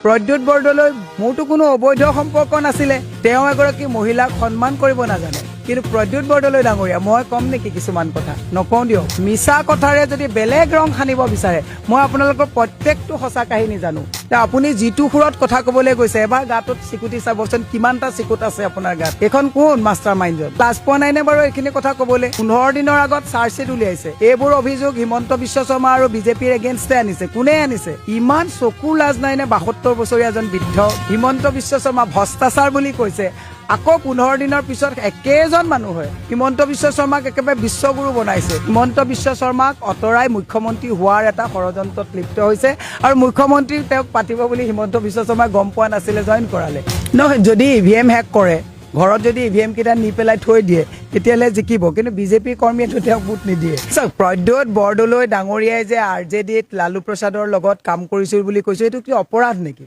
প্ৰদ্যুৎ বৰদলৈ মোৰতো কোনো অবৈধ সম্পৰ্ক নাছিলে। তেওঁ এগৰাকী মহিলাক সন্মান কৰিব নাজানে। কিন্তু প্ৰদ্যুৎ বৰদলৈ ডাঙৰীয়া মই কম নেকি কিছুমান কথা নকওঁ দিয়ক। মিছা কথাৰে যদি বেলেগ ৰং সানিব বিচাৰে মই আপোনালোকৰ প্ৰত্যেকটো সঁচা কাহিনী জানো। আপুনি যিটো সুৰত কথা ক'বলৈ গৈছে এবাৰ গাটোত চিকুটি চাবচোন কিমানটা চিকুট আছে আপোনাৰ গাত। এইখন কোন মাষ্টাৰ মাইণ্ডজন লাজ পোৱা নাই নে বাৰু এইখিনি কথা ক'বলৈ? 15 দিনৰ আগত চাৰ্জশ্বিট উলিয়াইছে। এইবোৰ অভিযোগ হিমন্ত বিশ্ব শৰ্মা আৰু বিজেপিৰ এগেইনষ্টে আনিছে। কোনে আনিছে? ইমান চকুৰ লাজ নাই নে 72 বছৰীয়া এজন বৃদ্ধ হিমন্ত বিশ্ব শৰ্মা ভ্ৰষ্টাচাৰ বুলি কৈছে। আকৌ 15 দিনৰ পিছত একেজন মানুহ হয় হিমন্ত বিশ্ব শৰ্মাক একেবাৰে বিশ্বগুৰু বনাইছে। হিমন্ত বিশ্ব শৰ্মাক অতৰাই মুখ্যমন্ত্ৰী হোৱাৰ এটা ষড়যন্ত্ৰত লিপ্ত হৈছে আৰু মুখ্যমন্ত্ৰী তেওঁক পাতিব বুলি হিমন্ত বিশ্ব শৰ্মাই গম পোৱা নাছিলে, জইন কৰালে। নহয়, যদি ইভিএম হেক কৰে ঘৰত যদি ইভিএম কেইটা নি পেলাই থৈ দিয়ে তেতিয়াহ'লে জিকিব, কিন্তু বিজেপি কৰ্মীয়েতো তেওঁক ভোট নিদিয়ে। প্ৰদ্যুৎ বৰদলৈ ডাঙৰীয়াই যে RJDত লালু প্ৰসাদৰ লগত কাম কৰিছিল বুলি কৈছে, এইটো কি অপৰাধ নেকি?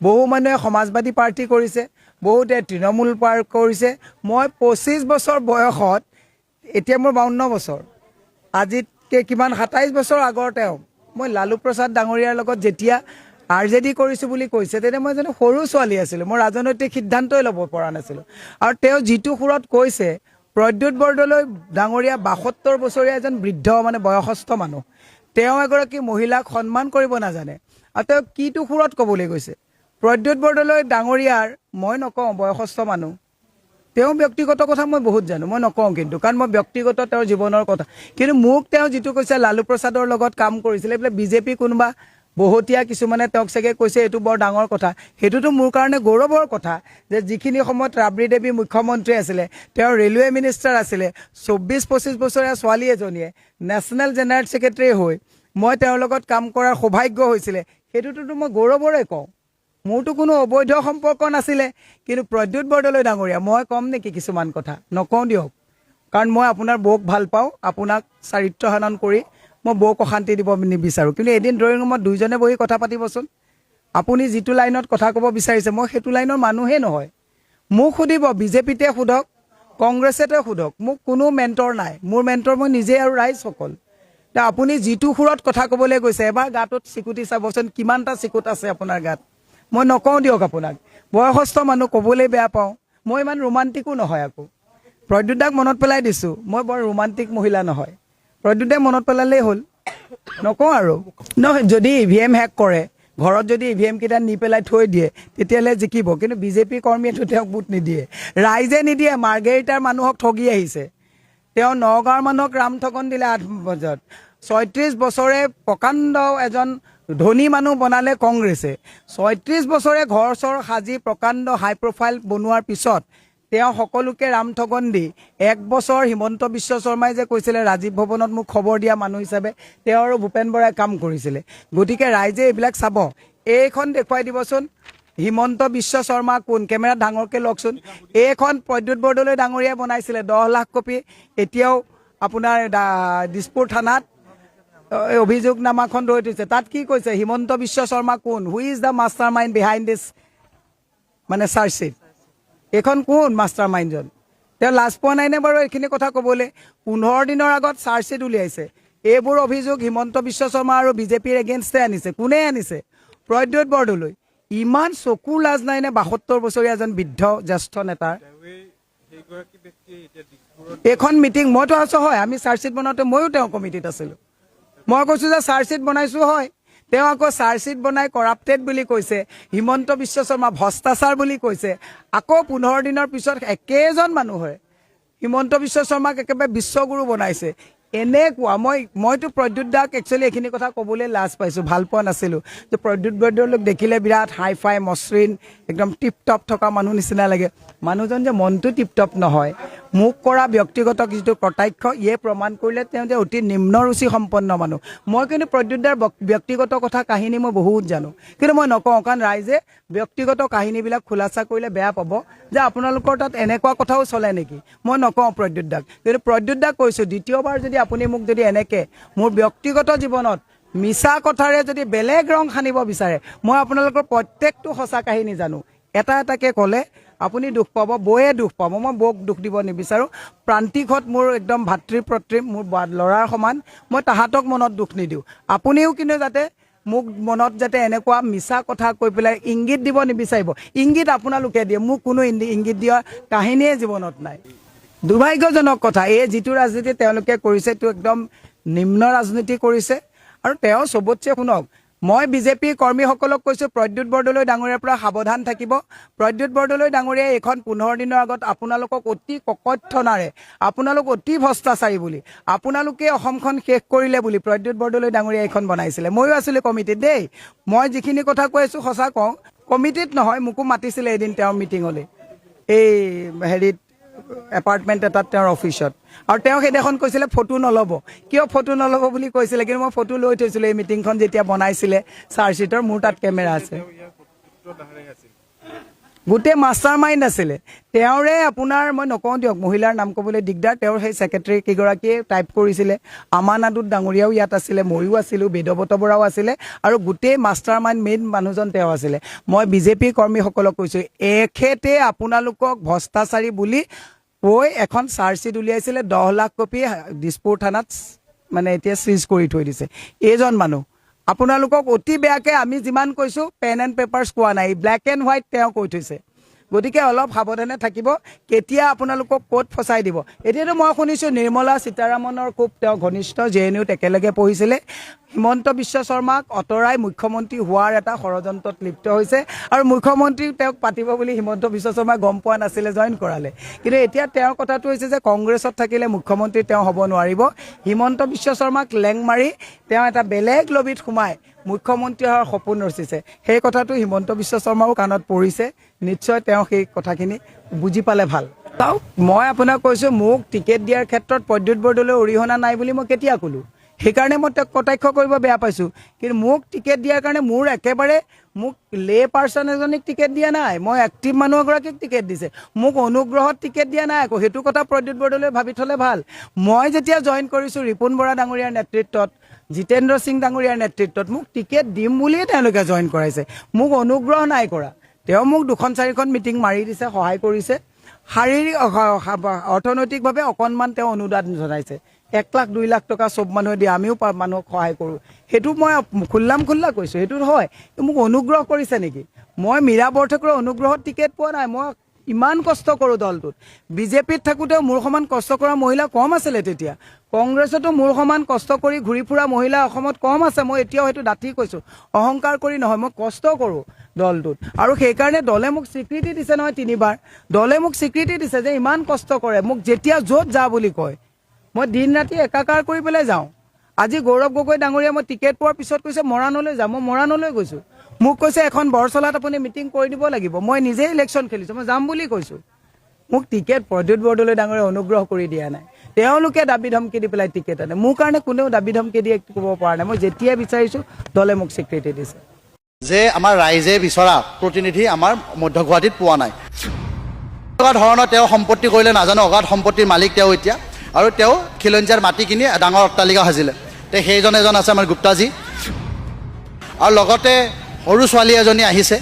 বহু মানুহে সমাজবাদী পাৰ্টি কৰিছে, বহুতে তৃণমূল পাৰ কৰিছে। মই 25 বছৰ বয়সত, এতিয়া মোৰ 52 বছৰ, আজিতকৈ কিমান 27 বছৰ আগৰ মই লালু প্ৰসাদ ডাঙৰীয়াৰ লগত যেতিয়া RJD কৰিছোঁ বুলি কৈছে তেতিয়া মই এজনী সৰু ছোৱালী আছিলোঁ। মই ৰাজনৈতিক সিদ্ধান্তই ল'ব পৰা নাছিলোঁ। আৰু তেওঁ যিটো সুৰত কৈছে প্ৰদ্যুৎ বৰদলৈ ডাঙৰীয়া 72 বছৰীয়া এজন বৃদ্ধ মানে বয়সস্থ মানুহ, তেওঁ এগৰাকী মহিলাক সন্মান কৰিব নাজানে। আৰু তেওঁ কিটো সুৰত ক'বলৈ গৈছে? প্ৰদ্যুৎ বৰদলৈ ডাঙৰীয়াৰ মই নকওঁ বয়সস্থ মানুহ, তেওঁ ব্যক্তিগত কথা মই বহুত জানো, মই নকওঁ কিন্তু, কাৰণ মই ব্যক্তিগত তেওঁৰ জীৱনৰ কথা। কিন্তু মোক তেওঁ যিটো কৈছে লালু প্ৰসাদৰ লগত কাম কৰিছিলে, এইবিলাক বিজেপি কোনোবা বহুতীয়া কিছুমানে তেওঁক চাগে কৈছে এইটো বৰ ডাঙৰ কথা। সেইটোতো মোৰ কাৰণে গৌৰৱৰ কথা যে যিখিনি সময়ত ৰাবৰি দেৱী মুখ্যমন্ত্ৰী আছিলে, তেওঁ ৰেলৱে মিনিষ্টাৰ আছিলে, 24-25 বছৰীয়া ছোৱালী এজনীয়ে নেশ্যনেল জেনেৰেল ছেক্ৰেটাৰী হৈ মই তেওঁৰ লগত কাম কৰাৰ সৌভাগ্য হৈছিলে, সেইটোতো মই গৌৰৱৰে কওঁ। মোৰতো কোনো অবৈধ সম্পৰ্ক নাছিলে। কিন্তু প্ৰদ্যুৎ বৰদলৈ ডাঙৰীয়া মই কম নেকি কিছুমান কথা নকওঁ দিয়ক, কাৰণ মই আপোনাৰ বৌক ভাল পাওঁ, আপোনাক চাৰিত্ৰ হনন কৰি মই বৌক অশান্তি দিব নিবিচাৰোঁ। কিন্তু এদিন ড্ৰয়িং ৰুমত দুইজনে বহি কথা পাতিবচোন। আপুনি যিটো লাইনত কথা ক'ব বিচাৰিছে মই সেইটো লাইনৰ মানুহেই নহয়। মোক সুধিব, বিজেপিতে সোধক, কংগ্ৰেছতে সোধক, মোক কোনো মেণ্টৰ নাই। মোৰ মেণ্টৰ মই নিজে আৰু ৰাইজসকল। আপুনি যিটো সুৰত কথা ক'বলৈ গৈছে এবাৰ গাটোত চিকুটি চাবচোন কিমানটা চিকুট আছে আপোনাৰ গাত। মই নকওঁ দিয়ক আপোনাক, বয়সস্থ মানুহ ক'বলৈ বেয়া পাওঁ। মই ইমান ৰোমান্টিকো নহয়। আকৌ প্ৰদ্যুৎ দাক মনত পেলাই দিছোঁ, মই বৰ ৰোমান্টিক মহিলা নহয়। প্ৰদ্যুৎ দাই মনত পেলালেই হ'ল, নকওঁ আৰু। নহয়, যদি ইভিএম হেক কৰে ঘৰত যদি ইভিএম কেইটা নি পেলাই থৈ দিয়ে তেতিয়াহ'লে জিকিব, কিন্তু বিজেপি কৰ্মীয়েতো তেওঁক ভোট নিদিয়ে। ৰাইজে নিদিয়ে, মাৰ্ঘেৰিটাৰ মানুহক ঠগি আহিছে। তেওঁ নগাঁৱৰ মানুহক ৰামঠগন দিলে 8 বজাত। 36 বছৰে প্ৰকাণ্ড এজন ধনী মানুহ বনালে কংগ্ৰেছে। 36 বছৰে ঘৰ চৰ সাজি প্ৰকাণ্ড হাই প্ৰফাইল বনোৱাৰ পিছত তেওঁ সকলোকে ৰামঠগন দি 1 বছৰ হিমন্ত বিশ্ব শৰ্মাই যে কৈছিলে ৰাজীৱ ভৱনত মোক খবৰ দিয়া মানুহ হিচাপে তেওঁ আৰু ভূপেন বৰাই কাম কৰিছিলে। গতিকে ৰাইজে এইবিলাক চাব। এইখন দেখুৱাই দিবচোন হিমন্ত বিশ্ব শৰ্মা কোন, কেমেৰাত ডাঙৰকৈ লওকচোন। এইখন প্ৰদ্যুৎ বৰদলৈ ডাঙৰীয়াই বনাইছিলে, 10 লাখ কপি এতিয়াও আপোনাৰ দিছপুৰ থানাত অভিযোগনামাখন ৰৈ থৈছে। তাত কি কৈছে হিমন্ত বিশ্ব শৰ্মা কোন, who is the mastermind behind this মানে চাৰ্জশ্বিট। এইখন কোন মাষ্টাৰ মাইণ্ডজন? তেওঁ লাজ পোৱা নাই নে বাৰু এইখিনি কথা ক'বলৈ? 15 দিনৰ আগত চাৰ্জশ্বিট উলিয়াইছে। এইবোৰ অভিযোগ হিমন্ত বিশ্ব শৰ্মা আৰু বিজেপিৰ এগেইনষ্টে আনিছে। কোনে আনিছে? প্ৰদ্যুৎ বৰদলৈ। ইমান চকুৰ লাজ নাই নে 72 বছৰীয়া এজন বৃদ্ধ জ্যেষ্ঠ নেতাৰ? এইখন মিটিং মইতো আছোঁ, হয় আমি চাৰ্জশ্বিট বনাওঁতে ময়ো তেওঁ কমিটিত আছিলোঁ। মই কৈছোঁ যে চাৰ্জশ্বিট বনাইছোঁ, হয়। তেওঁ আকৌ চাৰ্জশ্বিট বনাই কৰাপ্টেড বুলি কৈছে, হিমন্ত বিশ্ব শৰ্মা ভ্ৰষ্টাচাৰ বুলি কৈছে। আকৌ 15 দিনৰ পিছত একেজন মানুহ হয় হিমন্ত বিশ্ব শৰ্মাক একেবাৰে বিশ্বগুৰু বনাইছে। এনেকুৱা মইতো প্ৰদ্যুৎ দাক একচুৱেলি এইখিনি কথা ক'বলৈ লাজ পাইছোঁ, ভাল পোৱা নাছিলোঁ। যে প্ৰদ্যুৎ বৰদলৈক দেখিলে বিৰাট হাই ফাই মসৃণ একদম টিপটপ থকা মানুহ নিচিনা লাগে। মানুহজন যে মনটো টিপটপ নহয়। মোক কৰা ব্যক্তিগত যিটো কটাক্ষ ইয়ে প্ৰমাণ কৰিলে তেওঁ যে অতি নিম্ন ৰুচি সম্পন্ন মানুহ। মই কিন্তু প্ৰদ্যুৎ দাৰ ব্যক্তিগত কথা কাহিনী মই বহুত জানো, কিন্তু মই নকওঁ, কাৰণ ৰাইজে ব্যক্তিগত কাহিনীবিলাক খোলাচা কৰিলে বেয়া পাব যে আপোনালোকৰ তাত এনেকুৱা কথাও চলে নেকি। মই নকওঁ প্ৰদ্যুৎ দাক, কিন্তু প্ৰদ্যুৎ দাক কৈছোঁ দ্বিতীয়বাৰ যদি আপুনি মোক যদি এনেকৈ মোৰ ব্যক্তিগত জীৱনত মিছা কথাৰে যদি বেলেগ ৰং সানিব বিচাৰে মই আপোনালোকৰ প্ৰত্যেকটো সঁচা কাহিনী জানো। এটা এটাকৈ ক'লে আপুনি দুখ পাব, বৌয়ে দুখ পাব। মই বৌক দুখ দিব নিবিচাৰোঁ। প্ৰান্তিকত মোৰ একদম ভাতৃ প্ৰত্ৰিম, মোৰ ল'ৰাৰ সমান। মই তাহাঁতক মনত দুখ নিদিওঁ। আপুনিও কিন্তু যাতে মোক মনত যাতে এনেকুৱা মিছা কথা কৈ পেলাই ইংগিত দিব নিবিচাৰিব। ইংগিত আপোনালোকে দিয়ে, মোক কোনো ইংগিত দিয়া কাহিনীয়ে জীৱনত নাই। দুৰ্ভাগ্যজনক কথা, এই যিটো ৰাজনীতি তেওঁলোকে কৰিছে এইটো একদম নিম্ন ৰাজনীতি কৰিছে। আৰু তেওঁ চবতছে শুনক, মই বিজেপিৰ কৰ্মীসকলক কৈছোঁ প্ৰদ্যুৎ বৰদলৈ ডাঙৰীয়াৰ পৰা সাৱধান থাকিব। প্ৰদ্যুৎ বৰদলৈ ডাঙৰীয়াই এইখন 15 দিনৰ আগত আপোনালোকক অতি ককথনাৰে, আপোনালোক অতি ভ্ৰষ্টাচাৰী বুলি, আপোনালোকে অসমখন শেষ কৰিলে বুলি প্ৰদ্যুৎ বৰদলৈ ডাঙৰীয়াই এইখন বনাইছিলে। ময়ো আছিলোঁ কমিটিত দেই, মই যিখিনি কথা কৈ আছোঁ সঁচা কওঁ, কমিটিত নহয়, মোকো মাতিছিলে এদিন তেওঁৰ মিটিঙলৈ, এই হেৰিত এপাৰ্টমেণ্ট এটাত তেওঁৰ অফিচত। আৰু তেওঁ সেইদিনাখন কৈছিলে ফটো নল'ব, কিয় ফটো নল'ব বুলি কৈছিলে, কিন্তু মই ফটো লৈ থৈছিলোঁ এই মিটিংখন যেতিয়া বনাইছিলে চাৰ্জশ্বিটৰ, মোৰ তাত কেমেৰা আছে। গোটেই মাষ্টাৰ মাইণ্ড আছিলে তেওঁৰে। আপোনাৰ মই নকওঁ দিয়ক, মহিলাৰ নাম ক'বলৈ দিগদাৰ, তেওঁৰ সেই ছেক্ৰেটাৰী কেইগৰাকীয়ে টাইপ কৰিছিলে। আমান আদুত ডাঙৰীয়াও ইয়াত আছিলে, ময়ো আছিলোঁ, বেদব্ৰত বৰাও আছিলে, আৰু গোটেই মাষ্টাৰ মাইণ্ড মেইন মানুহজন তেওঁ আছিলে। মই বিজেপিৰ কৰ্মীসকলক কৈছোঁ, এখেতে আপোনালোকক ভ্ৰষ্টাচাৰী বুলি কৈ এখন চাৰ্জশ্বিট উলিয়াইছিলে, 10 লাখ কপি দিছপুৰ থানাত মানে এতিয়া চিজ কৰি থৈ দিছে। এইজন মানুহ আপোনালোকক অতি বেয়াকৈ আমি যিমান কৈছোঁ পেন এণ্ড পেপাৰ্ছ কোৱা নাই, ব্লেক এণ্ড হোৱাইট তেওঁ কৈ থৈছে। গতিকে অলপ সাৱধানে থাকিব, কেতিয়া আপোনালোকক ক'ত ফচাই দিব। এতিয়াতো মই শুনিছোঁ নিৰ্মলা সীতাৰামনৰ খুব তেওঁ ঘনিষ্ঠ, JNUত একেলগে পঢ়িছিলে, হিমন্ত বিশ্ব শৰ্মাক অঁতৰাই মুখ্যমন্ত্ৰী হোৱাৰ এটা ষড়যন্ত্ৰত লিপ্ত হৈছে। আৰু মুখ্যমন্ত্ৰী তেওঁক পাতিব বুলি হিমন্ত বিশ্ব শৰ্মাই গম পোৱা নাছিলে, জইন কৰালে। কিন্তু এতিয়া তেওঁৰ কথাটো হৈছে যে কংগ্ৰেছত থাকিলে মুখ্যমন্ত্ৰী তেওঁ হ'ব নোৱাৰিব। হিমন্ত বিশ্ব শৰ্মাক লেং মাৰি তেওঁ এটা বেলেগ লবিত সোমাই মুখ্যমন্ত্ৰী হোৱাৰ সপোন ৰচিছে। সেই কথাটো হিমন্ত বিশ্ব শৰ্মাও কাণত পৰিছে, নিশ্চয় তেওঁ সেই কথাখিনি বুজি পালে ভাল। চাওক, মই আপোনাক কৈছোঁ, মোক টিকেট দিয়াৰ ক্ষেত্ৰত প্ৰদ্যুৎ বৰদলৈ অৰিহণা নাই বুলি মই কেতিয়া ক'লোঁ? সেইকাৰণে মই তেওঁক কটাক্ষ কৰিব বেয়া পাইছোঁ। কিন্তু মোক টিকেট দিয়াৰ কাৰণে মোৰ একেবাৰে মোক লে পাৰ্চন এজনীক টিকেট দিয়া নাই, মই এক্টিভ মানুহ এগৰাকীক টিকেট দিছে। মোক অনুগ্ৰহত টিকেট দিয়া নাই আকৌ, সেইটো কথা প্ৰদ্যুৎ বৰদলৈ ভাবি থ'লে ভাল। মই যেতিয়া জইন কৰিছোঁ ৰিপুণ বৰা ডাঙৰীয়াৰ নেতৃত্বত, জিতেন্দ্ৰ সিং ডাঙৰীয়াৰ নেতৃত্বত, মোক টিকেট দিম বুলিয়ে তেওঁলোকে জইন কৰাইছে, মোক অনুগ্ৰহ নাই কৰা। তেওঁ মোক 2-4খন মিটিং মাৰি দিছে, সহায় কৰিছে, শাৰীৰিক অৰ্থনৈতিকভাৱে অকণমান তেওঁ অনুদান জনাইছে। 1 লাখ 2 লাখ টকা চব মানুহে দিয়ে, আমিও মানুহক সহায় কৰোঁ, সেইটো মই খোল্লা কৈছোঁ, সেইটো হয়। মোক অনুগ্ৰহ কৰিছে নেকি? মই মীৰা বৰঠাকুৰৰ অনুগ্ৰহত টিকেট পোৱা নাই। মই ইমান কষ্ট কৰোঁ দলটোত, বিজেপিত থাকোঁতেও মোৰ সমান কষ্ট কৰা মহিলা কম আছিলে তেতিয়া, কংগ্ৰেছতো মোৰ সমান কষ্ট কৰি ঘূৰি ফুৰা মহিলা অসমত কম আছে। মই এতিয়াও সেইটো ডাঠি কৈছোঁ, অহংকাৰ কৰি নহয়, মই কষ্ট কৰোঁ দলটোত। আৰু সেইকাৰণে দলে মোক স্বীকৃতি দিছে নহয়, 3বাৰ দলে মোক স্বীকৃতি দিছে যে ইমান কষ্ট কৰে। মোক যেতিয়া য'ত যা বুলি কয়, মই দিন ৰাতি একাকাৰ কৰি পেলাই যাওঁ। আজি গৌৰৱ গগৈ ডাঙৰীয়া মই টিকেট পোৱাৰ পিছত কৈছে মৰাণলৈ যাম, মই মৰাণলৈ গৈছোঁ। মোক কৈছে এখন বৰচলাত আপুনি মিটিং কৰি দিব লাগিব, মই নিজেই ইলেকশ্যন খেলিছোঁ, মই যাম বুলি কৈছোঁ। মোক টিকেট প্ৰদ্যুৎ বৰদলৈ ডাঙৰীয়া অনুগ্ৰহ কৰি দিয়া নাই, তেওঁলোকে দাবী ধমকি দি পেলাই টিকেট আনে। মোৰ কাৰণে কোনেও দাবী ধমকি দিয়ে ক'ব পৰা নাই। মই যেতিয়াই বিচাৰিছোঁ দলে মোক স্বীকৃতি দিছে যে আমাৰ ৰাইজে বিচৰা প্ৰতিনিধি আমাৰ মধ্য গুৱাহাটীত পোৱা নাই। এনেকুৱা ধৰণৰ তেওঁ সম্পত্তি কৰিলে নাজানো, অগাধ সম্পত্তিৰ মালিক তেওঁ এতিয়া, আৰু তেওঁ খিলঞ্জীয়াৰ মাটি কিনি ডাঙৰ অট্টালিকা সাজিলে। তে সেইজন এজন আছে আমাৰ গুপ্তাজী, আৰু লগতে সৰু ছোৱালী এজনী আহিছে।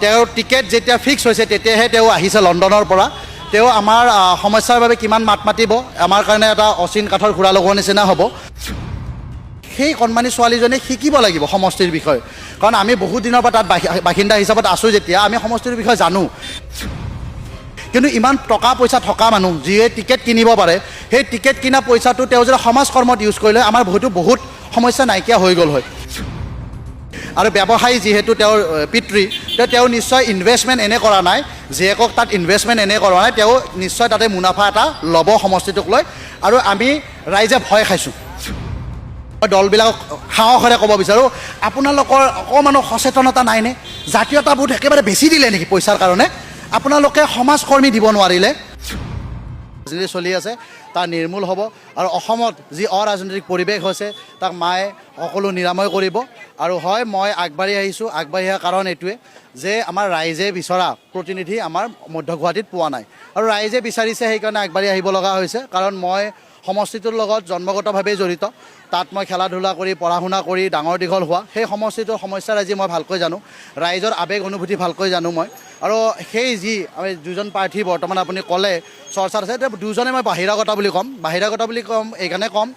তেওঁৰ টিকেট যেতিয়া ফিক্স হৈছে তেতিয়াহে তেওঁ আহিছে লণ্ডনৰ পৰা। তেওঁ আমাৰ সমস্যাৰ বাবে কিমান মাত মাতিব, আমাৰ কাৰণে এটা অচিন কাঠৰ ঘোঁৰা লগোৱাৰ নিচিনা হ'ব। সেই কণমানি ছোৱালীজনীয়ে শিকিব লাগিব সমষ্টিৰ বিষয়ে, কাৰণ আমি বহুত দিনৰ পৰা তাত বাসিন্দা হিচাপত আছোঁ যেতিয়া আমি সমষ্টিৰ বিষয়ে জানো। কিন্তু ইমান টকা পইচা থকা মানুহ যিয়ে টিকেট কিনিব পাৰে, সেই টিকেট কিনা পইচাটো তেওঁ যদি সমাজ কৰ্মত ইউজ কৰিলে আমাৰ বহুত সমস্যা নাইকিয়া হৈ গ'ল হয়। আৰু ব্যৱসায়ী যিহেতু তেওঁৰ পিতৃ, তেওঁ নিশ্চয় ইনভেষ্টমেণ্ট এনে কৰা নাই, জীয়েকক তাত ইনভেষ্টমেণ্ট এনে কৰা নাই, তেওঁ নিশ্চয় তাতে মুনাফা এটা ল'ব সমষ্টিটোক লৈ। আৰু আমি ৰাইজে ভয় খাইছোঁ। মই দলবিলাকক সাহসেৰে ক'ব বিচাৰোঁ, আপোনালোকৰ অকণমানো সচেতনতা নাইনে? জাতীয়তাবোধ একেবাৰে বেছি দিলে নেকি পইচাৰ কাৰণে? আপোনালোকে সমাজকৰ্মী দিব নোৱাৰিলে? ৰাজনীতি চলি আছে তাৰ নিৰ্মূল হ'ব, আৰু অসমত যি অৰাজনৈতিক পৰিৱেশ হৈছে তাক মায়ে সকলো নিৰাময় কৰিব। আৰু হয়, মই আগবাঢ়ি আহিছোঁ, আগবাঢ়ি অহাৰ কাৰণ এইটোৱে যে আমাৰ ৰাইজে বিচৰা প্ৰতিনিধি আমাৰ মধ্য গুৱাহাটীত পোৱা নাই, আৰু ৰাইজে বিচাৰিছে সেইকাৰণে আগবাঢ়ি আহিব লগা হৈছে। কাৰণ মই সমষ্টিটোৰ লগত জন্মগতভাৱে জড়িত, তাত মই খেলা ধূলা কৰি পঢ়া শুনা কৰি ডাঙৰ দীঘল হোৱা, সেই সমষ্টিটোৰ সমস্যাৰ আজি মই ভালকৈ জানো, ৰাইজৰ আৱেগ অনুভূতি ভালকৈ জানো মই। আৰু সেই যি আমি দুজন প্ৰাৰ্থী বৰ্তমান আপুনি ক'লে চৰ্চাত আছে, দুজনে মই বাহিৰাগত বুলি ক'ম এইকাৰণে ক'ম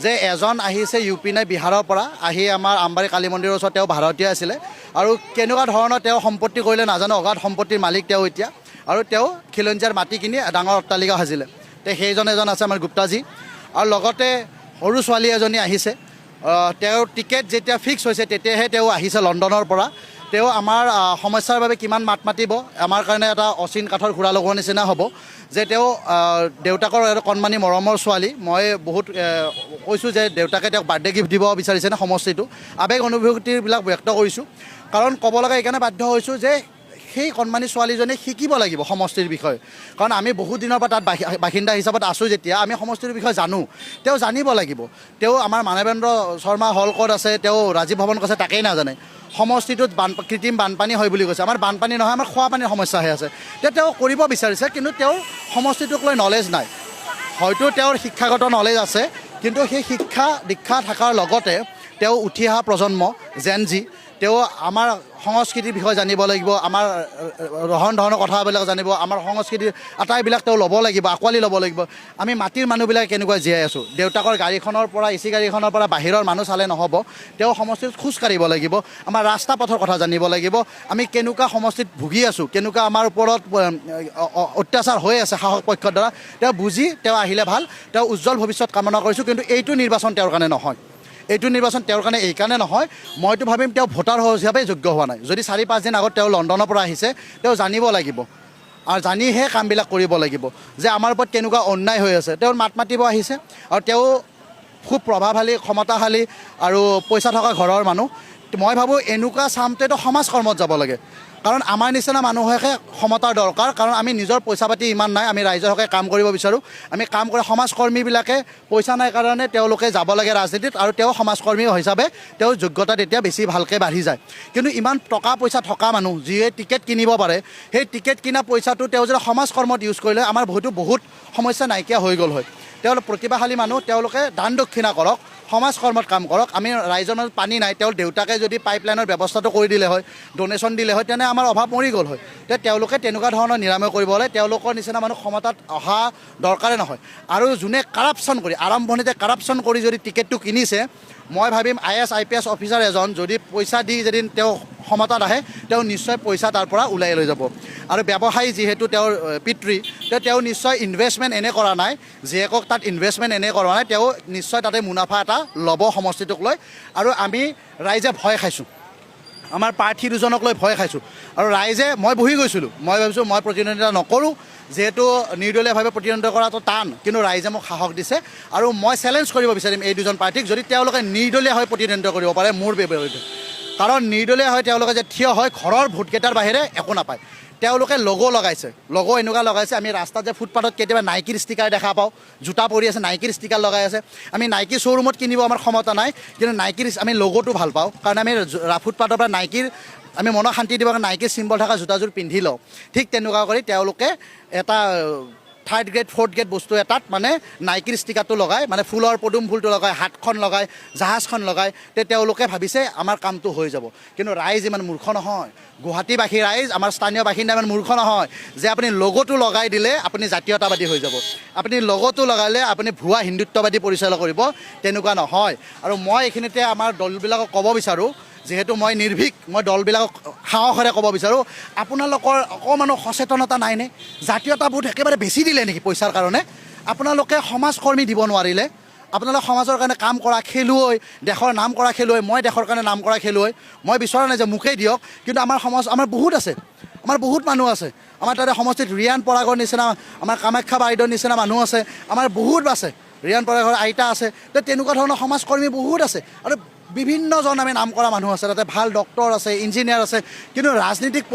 যে এজন আহিছে ইউ পি নে বিহাৰৰ পৰা আহি আমাৰ আমবাৰী কালী মন্দিৰৰ ওচৰত তেওঁ ভাৰতীয় আছিলে আৰু কেনেকুৱা ধৰণৰ তেওঁ সম্পত্তি কৰিলে নাজানো অগাধ সম্পত্তিৰ মালিক তেওঁ এতিয়া আৰু তেওঁ খিলঞ্জীয়াৰ মাটি কিনি ডাঙৰ অট্টালিকা সাজিলে তে সেইজন এজন আছে আমাৰ গুপ্তাজী আৰু লগতে সৰু ছোৱালী এজনী আহিছে তেওঁৰ টিকেট যেতিয়া ফিক্স হৈছে তেতিয়াহে তেওঁ আহিছে লণ্ডনৰ পৰা তেওঁ আমাৰ সমস্যাৰ বাবে কিমান মাত মাতিব আমাৰ কাৰণে এটা অচিন কাঠৰ ঘোঁৰা লগোৱাৰ নিচিনা হ'ব যে তেওঁ দেউতাকৰ কণমানি মৰমৰ ছোৱালী মই বহুত কৈছোঁ যে দেউতাকে তেওঁক বাৰ্থডে গিফ্ট দিব বিচাৰিছেনে সমষ্টিটো আৱেগ অনুভূতিবিলাক ব্যক্ত কৰিছোঁ কাৰণ ক'ব লগা এইকাৰণে বাধ্য হৈছোঁ যে সেই কণমানি ছোৱালীজনীয়ে শিকিব লাগিব সমষ্টিৰ বিষয়ে কাৰণ আমি বহুত দিনৰ পৰা তাত বাসিন্দা হিচাপত আছোঁ যেতিয়া আমি সমষ্টিৰ বিষয়ে জানো তেওঁ জানিব লাগিব তেওঁ আমাৰ মানৱেন্দ্ৰ শৰ্মা হল ক'ত আছে তেওঁ ৰাজীৱ ভৱন কৈছে তাকেই নাজানে সমষ্টিটোত কৃত্ৰিম বানপানী হয় বুলি কৈছে আমাৰ বানপানী নহয় আমাৰ খোৱা পানীৰ সমস্যাহে আছে তেওঁ কৰিব বিচাৰিছে কিন্তু তেওঁৰ সমষ্টিটোক লৈ নলেজ নাই হয়তো তেওঁৰ শিক্ষাগত নলেজ আছে কিন্তু সেই শিক্ষা দীক্ষা থকাৰ লগতে তেওঁ উঠি অহা প্ৰজন্ম জেন জি তেওঁ আমাৰ সংস্কৃতিৰ বিষয়ে জানিব লাগিব আমাৰ ৰহন ধৰণৰ কথাবিলাক জানিব আমাৰ সংস্কৃতিৰ আটাইবিলাক তেওঁ ল'ব লাগিব আঁকোৱালি ল'ব লাগিব আমি মাটিৰ মানুহবিলাকে কেনেকুৱা জীয়াই আছোঁ দেউতাকৰ গাড়ীখনৰ পৰা এচি গাড়ীখনৰ পৰা বাহিৰৰ মানুহ চালে নহ'ব তেওঁ সমষ্টিত খোজ কাঢ়িব লাগিব আমাৰ ৰাস্তা পথৰ কথা জানিব লাগিব আমি কেনেকুৱা সমষ্টিত ভুগি আছোঁ কেনেকুৱা আমাৰ ওপৰত অত্যাচাৰ হৈ আছে শাসক পক্ষৰ দ্বাৰা তেওঁ বুজি তেওঁ আহিলে ভাল তেওঁ উজ্জ্বল ভৱিষ্যত কামনা কৰিছোঁ কিন্তু এইটো নিৰ্বাচন তেওঁৰ কাৰণে নহয় এইটো নিৰ্বাচন তেওঁৰ কাৰণে এইকাৰণে নহয় মইতো ভাবিম তেওঁ ভোটাৰ হিচাপে যোগ্য হোৱা নাই যদি 4-5 দিন আগত তেওঁ লণ্ডনৰ পৰা আহিছে তেওঁ জানিব লাগিব আৰু জানিহে কামবিলাক কৰিব লাগিব যে আমাৰ ওপৰত কেনেকুৱা অন্যায় হৈ আছে তেওঁৰ মাত মাতিব আহিছে আৰু তেওঁ খুব প্ৰভাৱশালী ক্ষমতাশালী আৰু পইচা থকা ঘৰৰ মানুহ মই ভাবোঁ এনেকুৱা চামটোৱেতো সমাজ কৰ্মত যাব লাগে কাৰণ আমাৰ নিচিনা মানুহকে ক্ষমতাৰ দৰকাৰ কাৰণ আমি নিজৰ পইচা পাতি ইমান নাই আমি ৰাইজৰ হকে কাম কৰিব বিচাৰোঁ আমি কাম কৰে সমাজকৰ্মীবিলাকে পইচা নাই কাৰণে তেওঁলোকে যাব লাগে ৰাজনীতিত আৰু তেওঁ সমাজকৰ্মী হিচাপে তেওঁৰ যোগ্যতা তেতিয়া বেছি ভালকৈ বাঢ়ি যায় কিন্তু ইমান টকা পইচা থকা মানুহ যিয়ে টিকেট কিনিব পাৰে সেই টিকেট কিনা পইচাটো তেওঁ যদি সমাজ কৰ্মত ইউজ কৰিলে আমাৰ বহুত সমস্যা নাইকিয়া হৈ গ'ল হয় তেওঁলোক প্ৰতিভাশালী মানুহ তেওঁলোকে দান দক্ষিণা কৰক সমাজ কৰ্মত কাম কৰক আমি ৰাইজৰ মাজত পানী নাই তেওঁৰ দেউতাকে যদি পাইপলাইনৰ ব্যৱস্থাটো কৰি দিলে হয় ডনেশ্যন দিলে হয় তেনে আমাৰ অভাৱ মৰি গ'ল হয় তেওঁলোকে তেনেকুৱা ধৰণৰ নিৰাময় কৰিব হ'লে তেওঁলোকৰ নিচিনা মানুহ ক্ষমতাত অহা দৰকাৰে নহয় আৰু যোনে কাৰাপশ্যন কৰি আৰম্ভণিতে কাৰাপশ্যন কৰি যদি টিকেটটো কিনিছে মই ভাবিম IAS IPS অফিচাৰ এজন যদি পইচা দি যদি তেওঁ ক্ষমতাত আহে তেওঁ নিশ্চয় পইচা তাৰ পৰা ওলাই লৈ যাব আৰু ব্যৱসায়ী যিহেতু তেওঁৰ পিতৃ তেওঁ নিশ্চয় ইনভেষ্টমেণ্ট এনে কৰা নাই জীয়েকক তাত ইনভেষ্টমেণ্ট এনে কৰা নাই তেওঁ নিশ্চয় তাতে মুনাফা এটা ল'ব সমষ্টিটোক লৈ আৰু আমি ৰাইজে ভয় খাইছোঁ আমাৰ প্ৰাৰ্থী দুজনক লৈ ভয় খাইছোঁ আৰু ৰাইজে মই বহি গৈছিলোঁ মই ভাবিছোঁ মই প্ৰতিদ্বন্দ্বিতা নকৰোঁ যিহেতু নিৰ্দলীয়ভাৱে প্ৰতিদ্বন্দ্বিতা কৰাটো টান কিন্তু ৰাইজে মোক সাহস দিছে আৰু মই চেলেঞ্জ কৰিব বিচাৰিম এই দুজন প্ৰাৰ্থীক যদি তেওঁলোকে নিৰ্দলীয় হৈ প্ৰতিদ্বন্দ্বিতা কৰিব পাৰে মোৰ বিৰুদ্ধে কাৰণ নিৰ্দলীয় হৈ তেওঁলোকে যে থিয় হয় ঘৰৰ ভোটকেইটাৰ বাহিৰে একো নাপায় তেওঁলোকে লগো লগাইছে লগো এনেকুৱা লগাইছে আমি ৰাস্তাত যে ফুটপাথত কেতিয়াবা নাইকিৰ ষ্টিকাৰ দেখা পাওঁ জোতা পৰি আছে নাইকিৰ ষ্টিকাৰ লগাই আছে আমি নাইকি শ্ব'ৰুমত কিনিব আমাৰ ক্ষমতা নাই কিন্তু নাইকিৰ আমি লগোটো ভাল পাওঁ কাৰণ আমি ফুটপাথৰ পৰা নাইকিৰ আমি মনৰ শান্তি দিবৰ কাৰণে নাইকিৰ চিম্বল থকা জোতাযোৰ পিন্ধি লওঁ ঠিক তেনেকুৱা কৰি তেওঁলোকে এটা 3rd গ্ৰেড 4th গ্ৰেড বস্তু এটাত মানে নাইকিৰ ষ্টিকাৰটো লগাই মানে ফুলৰ পদুম ফুলটো লগাই হাতখন লগাই জাহাজখন লগাই তেওঁলোকে ভাবিছে আমাৰ কামটো হৈ যাব কিন্তু ৰাইজ ইমান মূৰ্খ নহয় গুৱাহাটীবাসী ৰাইজ আমাৰ স্থানীয় বাসিন্দা ইমান মূৰ্খ নহয় যে আপুনি লগোটো লগাই দিলে আপুনি জাতীয়তাবাদী হৈ যাব আপুনি লগোটো লগালে আপুনি ভুৱা হিন্দুত্ববাদী পৰিচয় কৰিব তেনেকুৱা নহয় আৰু মই এইখিনিতে আমাৰ দলবিলাকক ক'ব বিচাৰোঁ যিহেতু মই নিৰ্ভীক মই দলবিলাকক সাহসেৰে ক'ব বিচাৰোঁ আপোনালোকৰ অকণমানো সচেতনতা নাইনে জাতীয়তাবোধ একেবাৰে বেছি দিলে নেকি পইচাৰ কাৰণে আপোনালোকে সমাজকৰ্মী দিব নোৱাৰিলে আপোনালোকে সমাজৰ কাৰণে কাম কৰা খেলুৱৈ দেশৰ নাম কৰা খেলুৱৈ মই দেশৰ কাৰণে নাম কৰা খেলুৱৈ মই বিচৰা নাই যে মোকেই দিয়ক কিন্তু আমাৰ সমাজ আমাৰ বহুত আছে আমাৰ বহুত মানুহ আছে আমাৰ তাতে সমষ্টিত ৰিয়ান পৰাগৰ নিচিনা আমাৰ কামাখ্যা বাইদেউৰ নিচিনা মানুহ আছে আমাৰ বহুত আছে ৰিয়ান পৰাগৰ আইতা আছে তেনেকুৱা ধৰণৰ সমাজকৰ্মী বহুত আছে আৰু বিভিন্নজন আমি নাম কৰা মানুহ আছে তাতে ভাল ডক্টৰ আছে ইঞ্জিনিয়াৰ আছে কিন্তু ৰাজনীতিক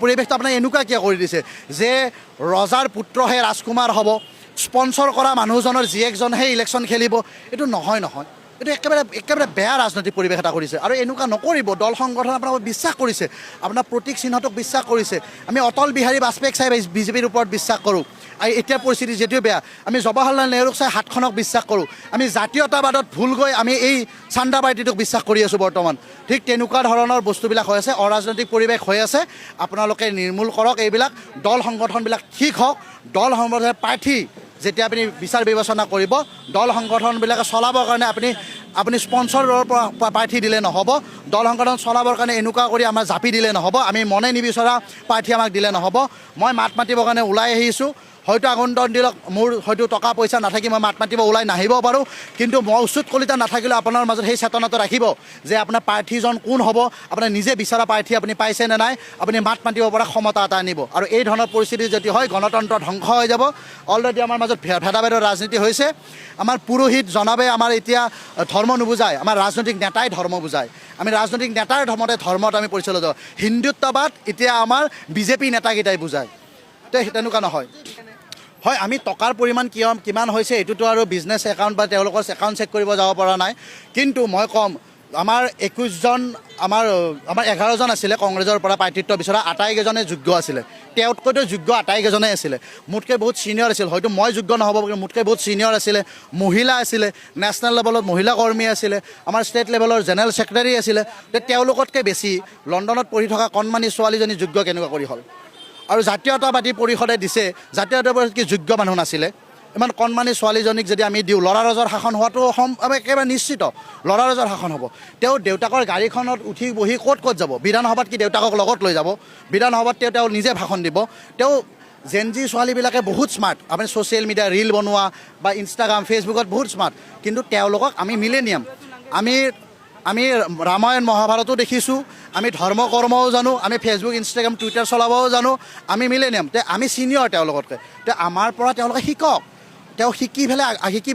পৰিৱেশটো আপোনাৰ এনেকুৱা কিয় কৰি দিছে যে ৰজাৰ পুত্ৰহে ৰাজকুমাৰ হ'ব স্পন্সৰ কৰা মানুহজনৰ জীয়েকজনহে ইলেকশ্যন খেলিব এইটো নহয় এইটো একেবাৰে বেয়া ৰাজনৈতিক পৰিৱেশ এটা কৰিছে আৰু এনেকুৱা নকৰিব দল সংগঠন আপোনাক বিশ্বাস কৰিছে আপোনাৰ প্ৰতীক চিহ্নটোক বিশ্বাস কৰিছে আমি অটল বিহাৰী বাজপেয়ীক চাই বিজেপিৰ ওপৰত বিশ্বাস কৰোঁ আৰু এতিয়া পৰিস্থিতি যদিও বেয়া আমি জৱাহৰলাল নেহৰুক চাই হাতখনক বিশ্বাস কৰোঁ আমি জাতীয়তাবাদত ভুল গৈ আমি এই চান্দা পাৰ্টিটোক বিশ্বাস কৰি আছোঁ বৰ্তমান ঠিক তেনেকুৱা ধৰণৰ বস্তুবিলাক হৈ আছে অৰাজনৈতিক পৰিৱেশ হৈ আছে আপোনালোকে নিৰ্মূল কৰক এইবিলাক দল সংগঠনবিলাক ঠিক হওক দল সংগঠনৰ প্ৰাৰ্থী যেতিয়া আপুনি বিচাৰ বিবেচনা কৰিব দল সংগঠনবিলাকে চলাবৰ কাৰণে আপুনি স্পন্সৰৰ প্ৰাৰ্থী দিলে নহ'ব, দল সংগঠন চলাবৰ কাৰণে এনেকুৱা কৰি আমাৰ জাপি দিলে নহ'ব, আমি মনে নিবিচৰা প্ৰাৰ্থী আমাক দিলে নহ'ব। মই মাত মাতিবৰ কাৰণে ওলাই আহিছোঁ, হয়তো আগন্তুক দিনক মোৰ হয়তো টকা পইচা নাথাকি মই মাত মাতিব ওলাই নাহিব পাৰোঁ, কিন্তু মই উচিত কলিতা নাথাকিলেও আপোনাৰ মাজত সেই চেতনাটো ৰাখিব যে আপোনাৰ প্ৰাৰ্থীজন কোন হ'ব, আপোনাৰ নিজে বিচৰা প্ৰাৰ্থী আপুনি পাইছে নে নাই, আপুনি মাত মাতিব পৰা ক্ষমতা এটা আনিব। আৰু এই ধৰণৰ পৰিস্থিতি যদি হয় গণতন্ত্ৰ ধ্বংস হৈ যাব। অলৰেডি আমাৰ মাজত ভেদাভেদৰ ৰাজনীতি হৈছে। আমাৰ পুৰোহিত জনাবে আমাৰ এতিয়া ধৰ্ম নুবুজায়, আমাৰ ৰাজনৈতিক নেতাই ধৰ্ম বুজায়। আমি ৰাজনৈতিক নেতাৰ ধৰ্মত আমি পৰিচালিত। হিন্দুত্ববাদ এতিয়া আমাৰ বিজেপি নেতাকেইটাই বুজায়, তেনেকুৱা নহয়। হয়, আমি টকাৰ পৰিমাণ কিমান হৈছে এইটোতো আৰু বিজনেছ একাউণ্ট বা তেওঁলোকৰ একাউণ্ট চেক কৰিব যাব পৰা নাই, কিন্তু মই ক'ম আমাৰ 21জন আমাৰ 11জন আছিলে কংগ্ৰেছৰ পৰা প্ৰাৰ্থিত্ব বিচৰা, আটাইকেইজনে যোগ্য আছিলে, তেওঁতকৈতো যোগ্য আটাইকেইজনে আছিলে, মোতকৈ বহুত ছিনিয়ৰ আছিল, হয়তো মই যোগ্য নহ'ব কিন্তু মোতকৈ বহুত ছিনিয়ৰ আছিলে, মহিলা আছিলে, নেশ্যনেল লেভেলত মহিলা কৰ্মী আছিলে, আমাৰ ষ্টেট লেভেলৰ জেনেৰেল ছেক্ৰেটাৰী আছিলে, তেওঁলোকতকৈ বেছি লণ্ডনত পঢ়ি থকা কণমানি ছোৱালীজনী যোগ্য কেনেকুৱা কৰি হ'ল। আৰু জাতীয়তাবাদী পৰিষদে দিছে, জাতীয়তাবাদী কি যোগ্য মানুহ নাছিলে, ইমান কণমানি ছোৱালীজনীক যদি আমি দিওঁ ল'ৰাৰজৰ শাসন হোৱাটো একেবাৰে নিশ্চিত, ল'ৰাৰজৰ শাসন হ'ব। তেওঁ দেউতাকৰ গাড়ীখনত উঠি বহি ক'ত যাব, বিধানসভাত কি দেউতাকক লগত লৈ যাব, বিধানসভাত তেওঁ নিজে ভাষণ দিব। তেওঁ জেনজি ছোৱালীবিলাকে বহুত স্মাৰ্ট, আপুনি ছ'চিয়েল মিডিয়া ৰীল বনোৱা বা ইনষ্টাগ্ৰাম ফেচবুকত বহুত স্মাৰ্ট, কিন্তু তেওঁলোকক আমি মিলেনিয়াম, আমি ৰামায়ণ মহাভাৰতো দেখিছোঁ, আমি ধৰ্ম কৰ্মও জানো, আমি ফেচবুক ইনষ্টাগ্ৰাম টুইটাৰ চলাবও জানো, আমি মিলেনিয়াম, আমি ছিনিয়ৰ তেওঁলোকতকৈ, আমাৰ পৰা তেওঁলোকে শিকক, তেওঁ শিকি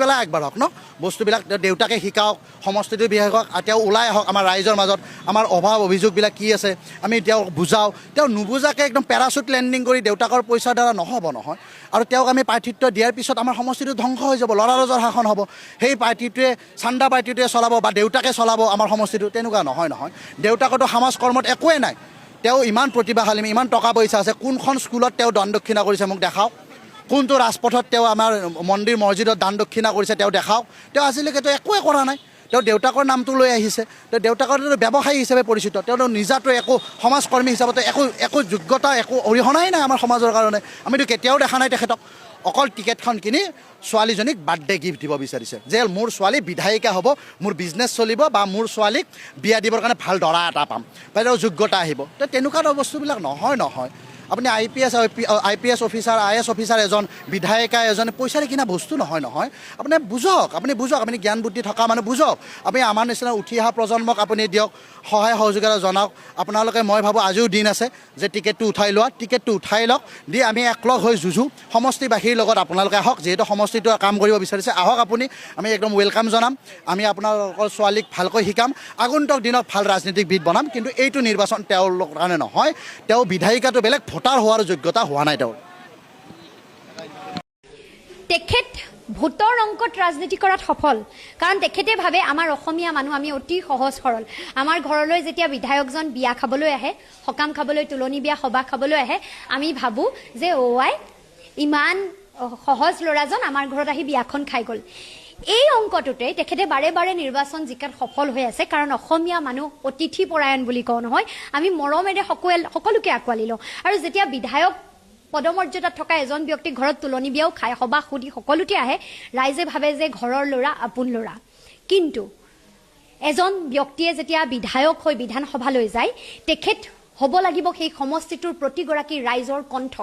পেলাই আগবাঢ়ক ন বস্তুবিলাক, দেউতাকে শিকাওক, সমষ্টিটো বিশেষক, তেওঁ ওলাই আহক আমাৰ ৰাইজৰ মাজত, আমাৰ অভাৱ অভিযোগবিলাক কি আছে আমি তেওঁক বুজাওঁ। তেওঁ নুবুজাকৈ একদম পেৰাচুট লেণ্ডিং কৰি দেউতাকৰ পইচাৰ দ্বাৰা নহ'ব নহয়। আৰু তেওঁক আমি প্ৰাৰ্থিত্ব দিয়াৰ পিছত আমাৰ সমষ্টিটো ধ্বংস হৈ যাব, ল'ৰাৰজৰ শাসন হ'ব, সেই পাৰ্টিটোৱে চান্দা পাৰ্টিটোৱে চলাব বা দেউতাকে চলাব আমাৰ সমষ্টিটো, তেনেকুৱা নহয়। দেউতাকতো সমাজ কৰ্মত একোৱেই নাই, তেওঁ ইমান প্ৰতিভাশালী, ইমান টকা পইচা আছে, কোনখন স্কুলত তেওঁ দান দক্ষিণা কৰিছে মোক দেখাওক, কোনটো ৰাজপথত তেওঁ আমাৰ মন্দিৰ মছজিদত দান দক্ষিণা কৰিছে তেওঁ দেখাওক। তেওঁ আজিলৈকেতো একোৱে কৰা নাই, তেওঁ দেউতাকৰ নামটো লৈ আহিছে, তেওঁ দেউতাকৰ ব্যৱসায়ী হিচাপে পৰিচিত, তেওঁ নিজাতো একো সমাজকৰ্মী হিচাপতে একো যোগ্যতা একো অৰিহণাই নাই আমাৰ সমাজৰ কাৰণে, আমিতো কেতিয়াও দেখা নাই তেখেতক। অকল টিকেটখন কিনি ছোৱালীজনীক বাৰ্থডে গিফ্ট দিব বিচাৰিছে যে মোৰ ছোৱালী বিধায়িকা হ'ব, মোৰ বিজনেছ চলিব বা মোৰ ছোৱালীক বিয়া দিবৰ কাৰণে ভাল দৰা এটা পাম বা তেওঁৰ যোগ্যতা আহিব। তো তেনেকুৱা বস্তুবিলাক নহয়। আপুনি IPS অফিচাৰ IS অফিচাৰ এজন বিধায়িকা এজনে পইচাৰে কিনা বস্তু নহয়। আপুনি বুজক, আপুনি জ্ঞান বুদ্ধি থকা মানুহ বুজক, আপুনি আমাৰ নিচিনা উঠি অহা প্ৰজন্মক আপুনি দিয়ক, সহায় সহযোগিতা জনাওক। আপোনালোকে মই ভাবোঁ আজিও দিন আছে যে টিকেটটো উঠাই লওক, দি আমি একলগ হৈ যুঁজো, সমষ্টিবাসীৰ লগত আপোনালোকে আহক, যিহেতু সমষ্টিটো কাম কৰিব বিচাৰিছে আহক আপুনি, আমি একদম ৱেলকাম জনাম, আমি আপোনালোকৰ ছোৱালীক ভালকৈ শিকাম, আগন্তুক দিনত ভাল ৰাজনীতিবিদ বনাম। কিন্তু এইটো নিৰ্বাচন তেওঁৰ কাৰণে নহয়, তেওঁ বিধায়িকাটো বেলেগ, ভোটাৰ হোৱাৰ যোগ্যতা হোৱা নাই তেওঁৰ। তেখেত ভোটৰ অংকত ৰাজনীতি কৰাত সফল, কাৰণ তেখেতে ভাবে আমাৰ অসমীয়া মানুহ আমি অতি সহজ সৰল, আমাৰ ঘৰলৈ যেতিয়া বিধায়কজন বিয়া খাবলৈ আহে, সকাম খাবলৈ, তুলনি বিয়া সবাহ খাবলৈ আহে, আমি ভাবোঁ যে ইমান সহজ ল'ৰাজন আমাৰ ঘৰত আহি বিয়াখন খাই গ'ল। এই অংকটোতে তেখেতে বাৰে বাৰে নিৰ্বাচন জিকাত সফল হৈ আছে, কাৰণ অসমীয়া মানুহ অতিথি পৰায়ণ বুলি কওঁ নহয়, আমি মৰমেৰে সকলোকে আঁকোৱালি লওঁ। আৰু যেতিয়া বিধায়ক পদমৰ্যাদাত থকা এজন ব্যক্তিক ঘৰত তুলনি বিয়াও খায়, সবাহ সুধি সকলোতে আহে, ৰাইজে ভাবে যে ঘৰৰ ল'ৰা আপোন ল'ৰা। কিন্তু এজন ব্যক্তিয়ে যেতিয়া বিধায়ক হৈ বিধানসভালৈ যায়, তেখেত হ'ব লাগিব সেই সমষ্টিটোৰ প্ৰতিগৰাকী ৰাইজৰ কণ্ঠ,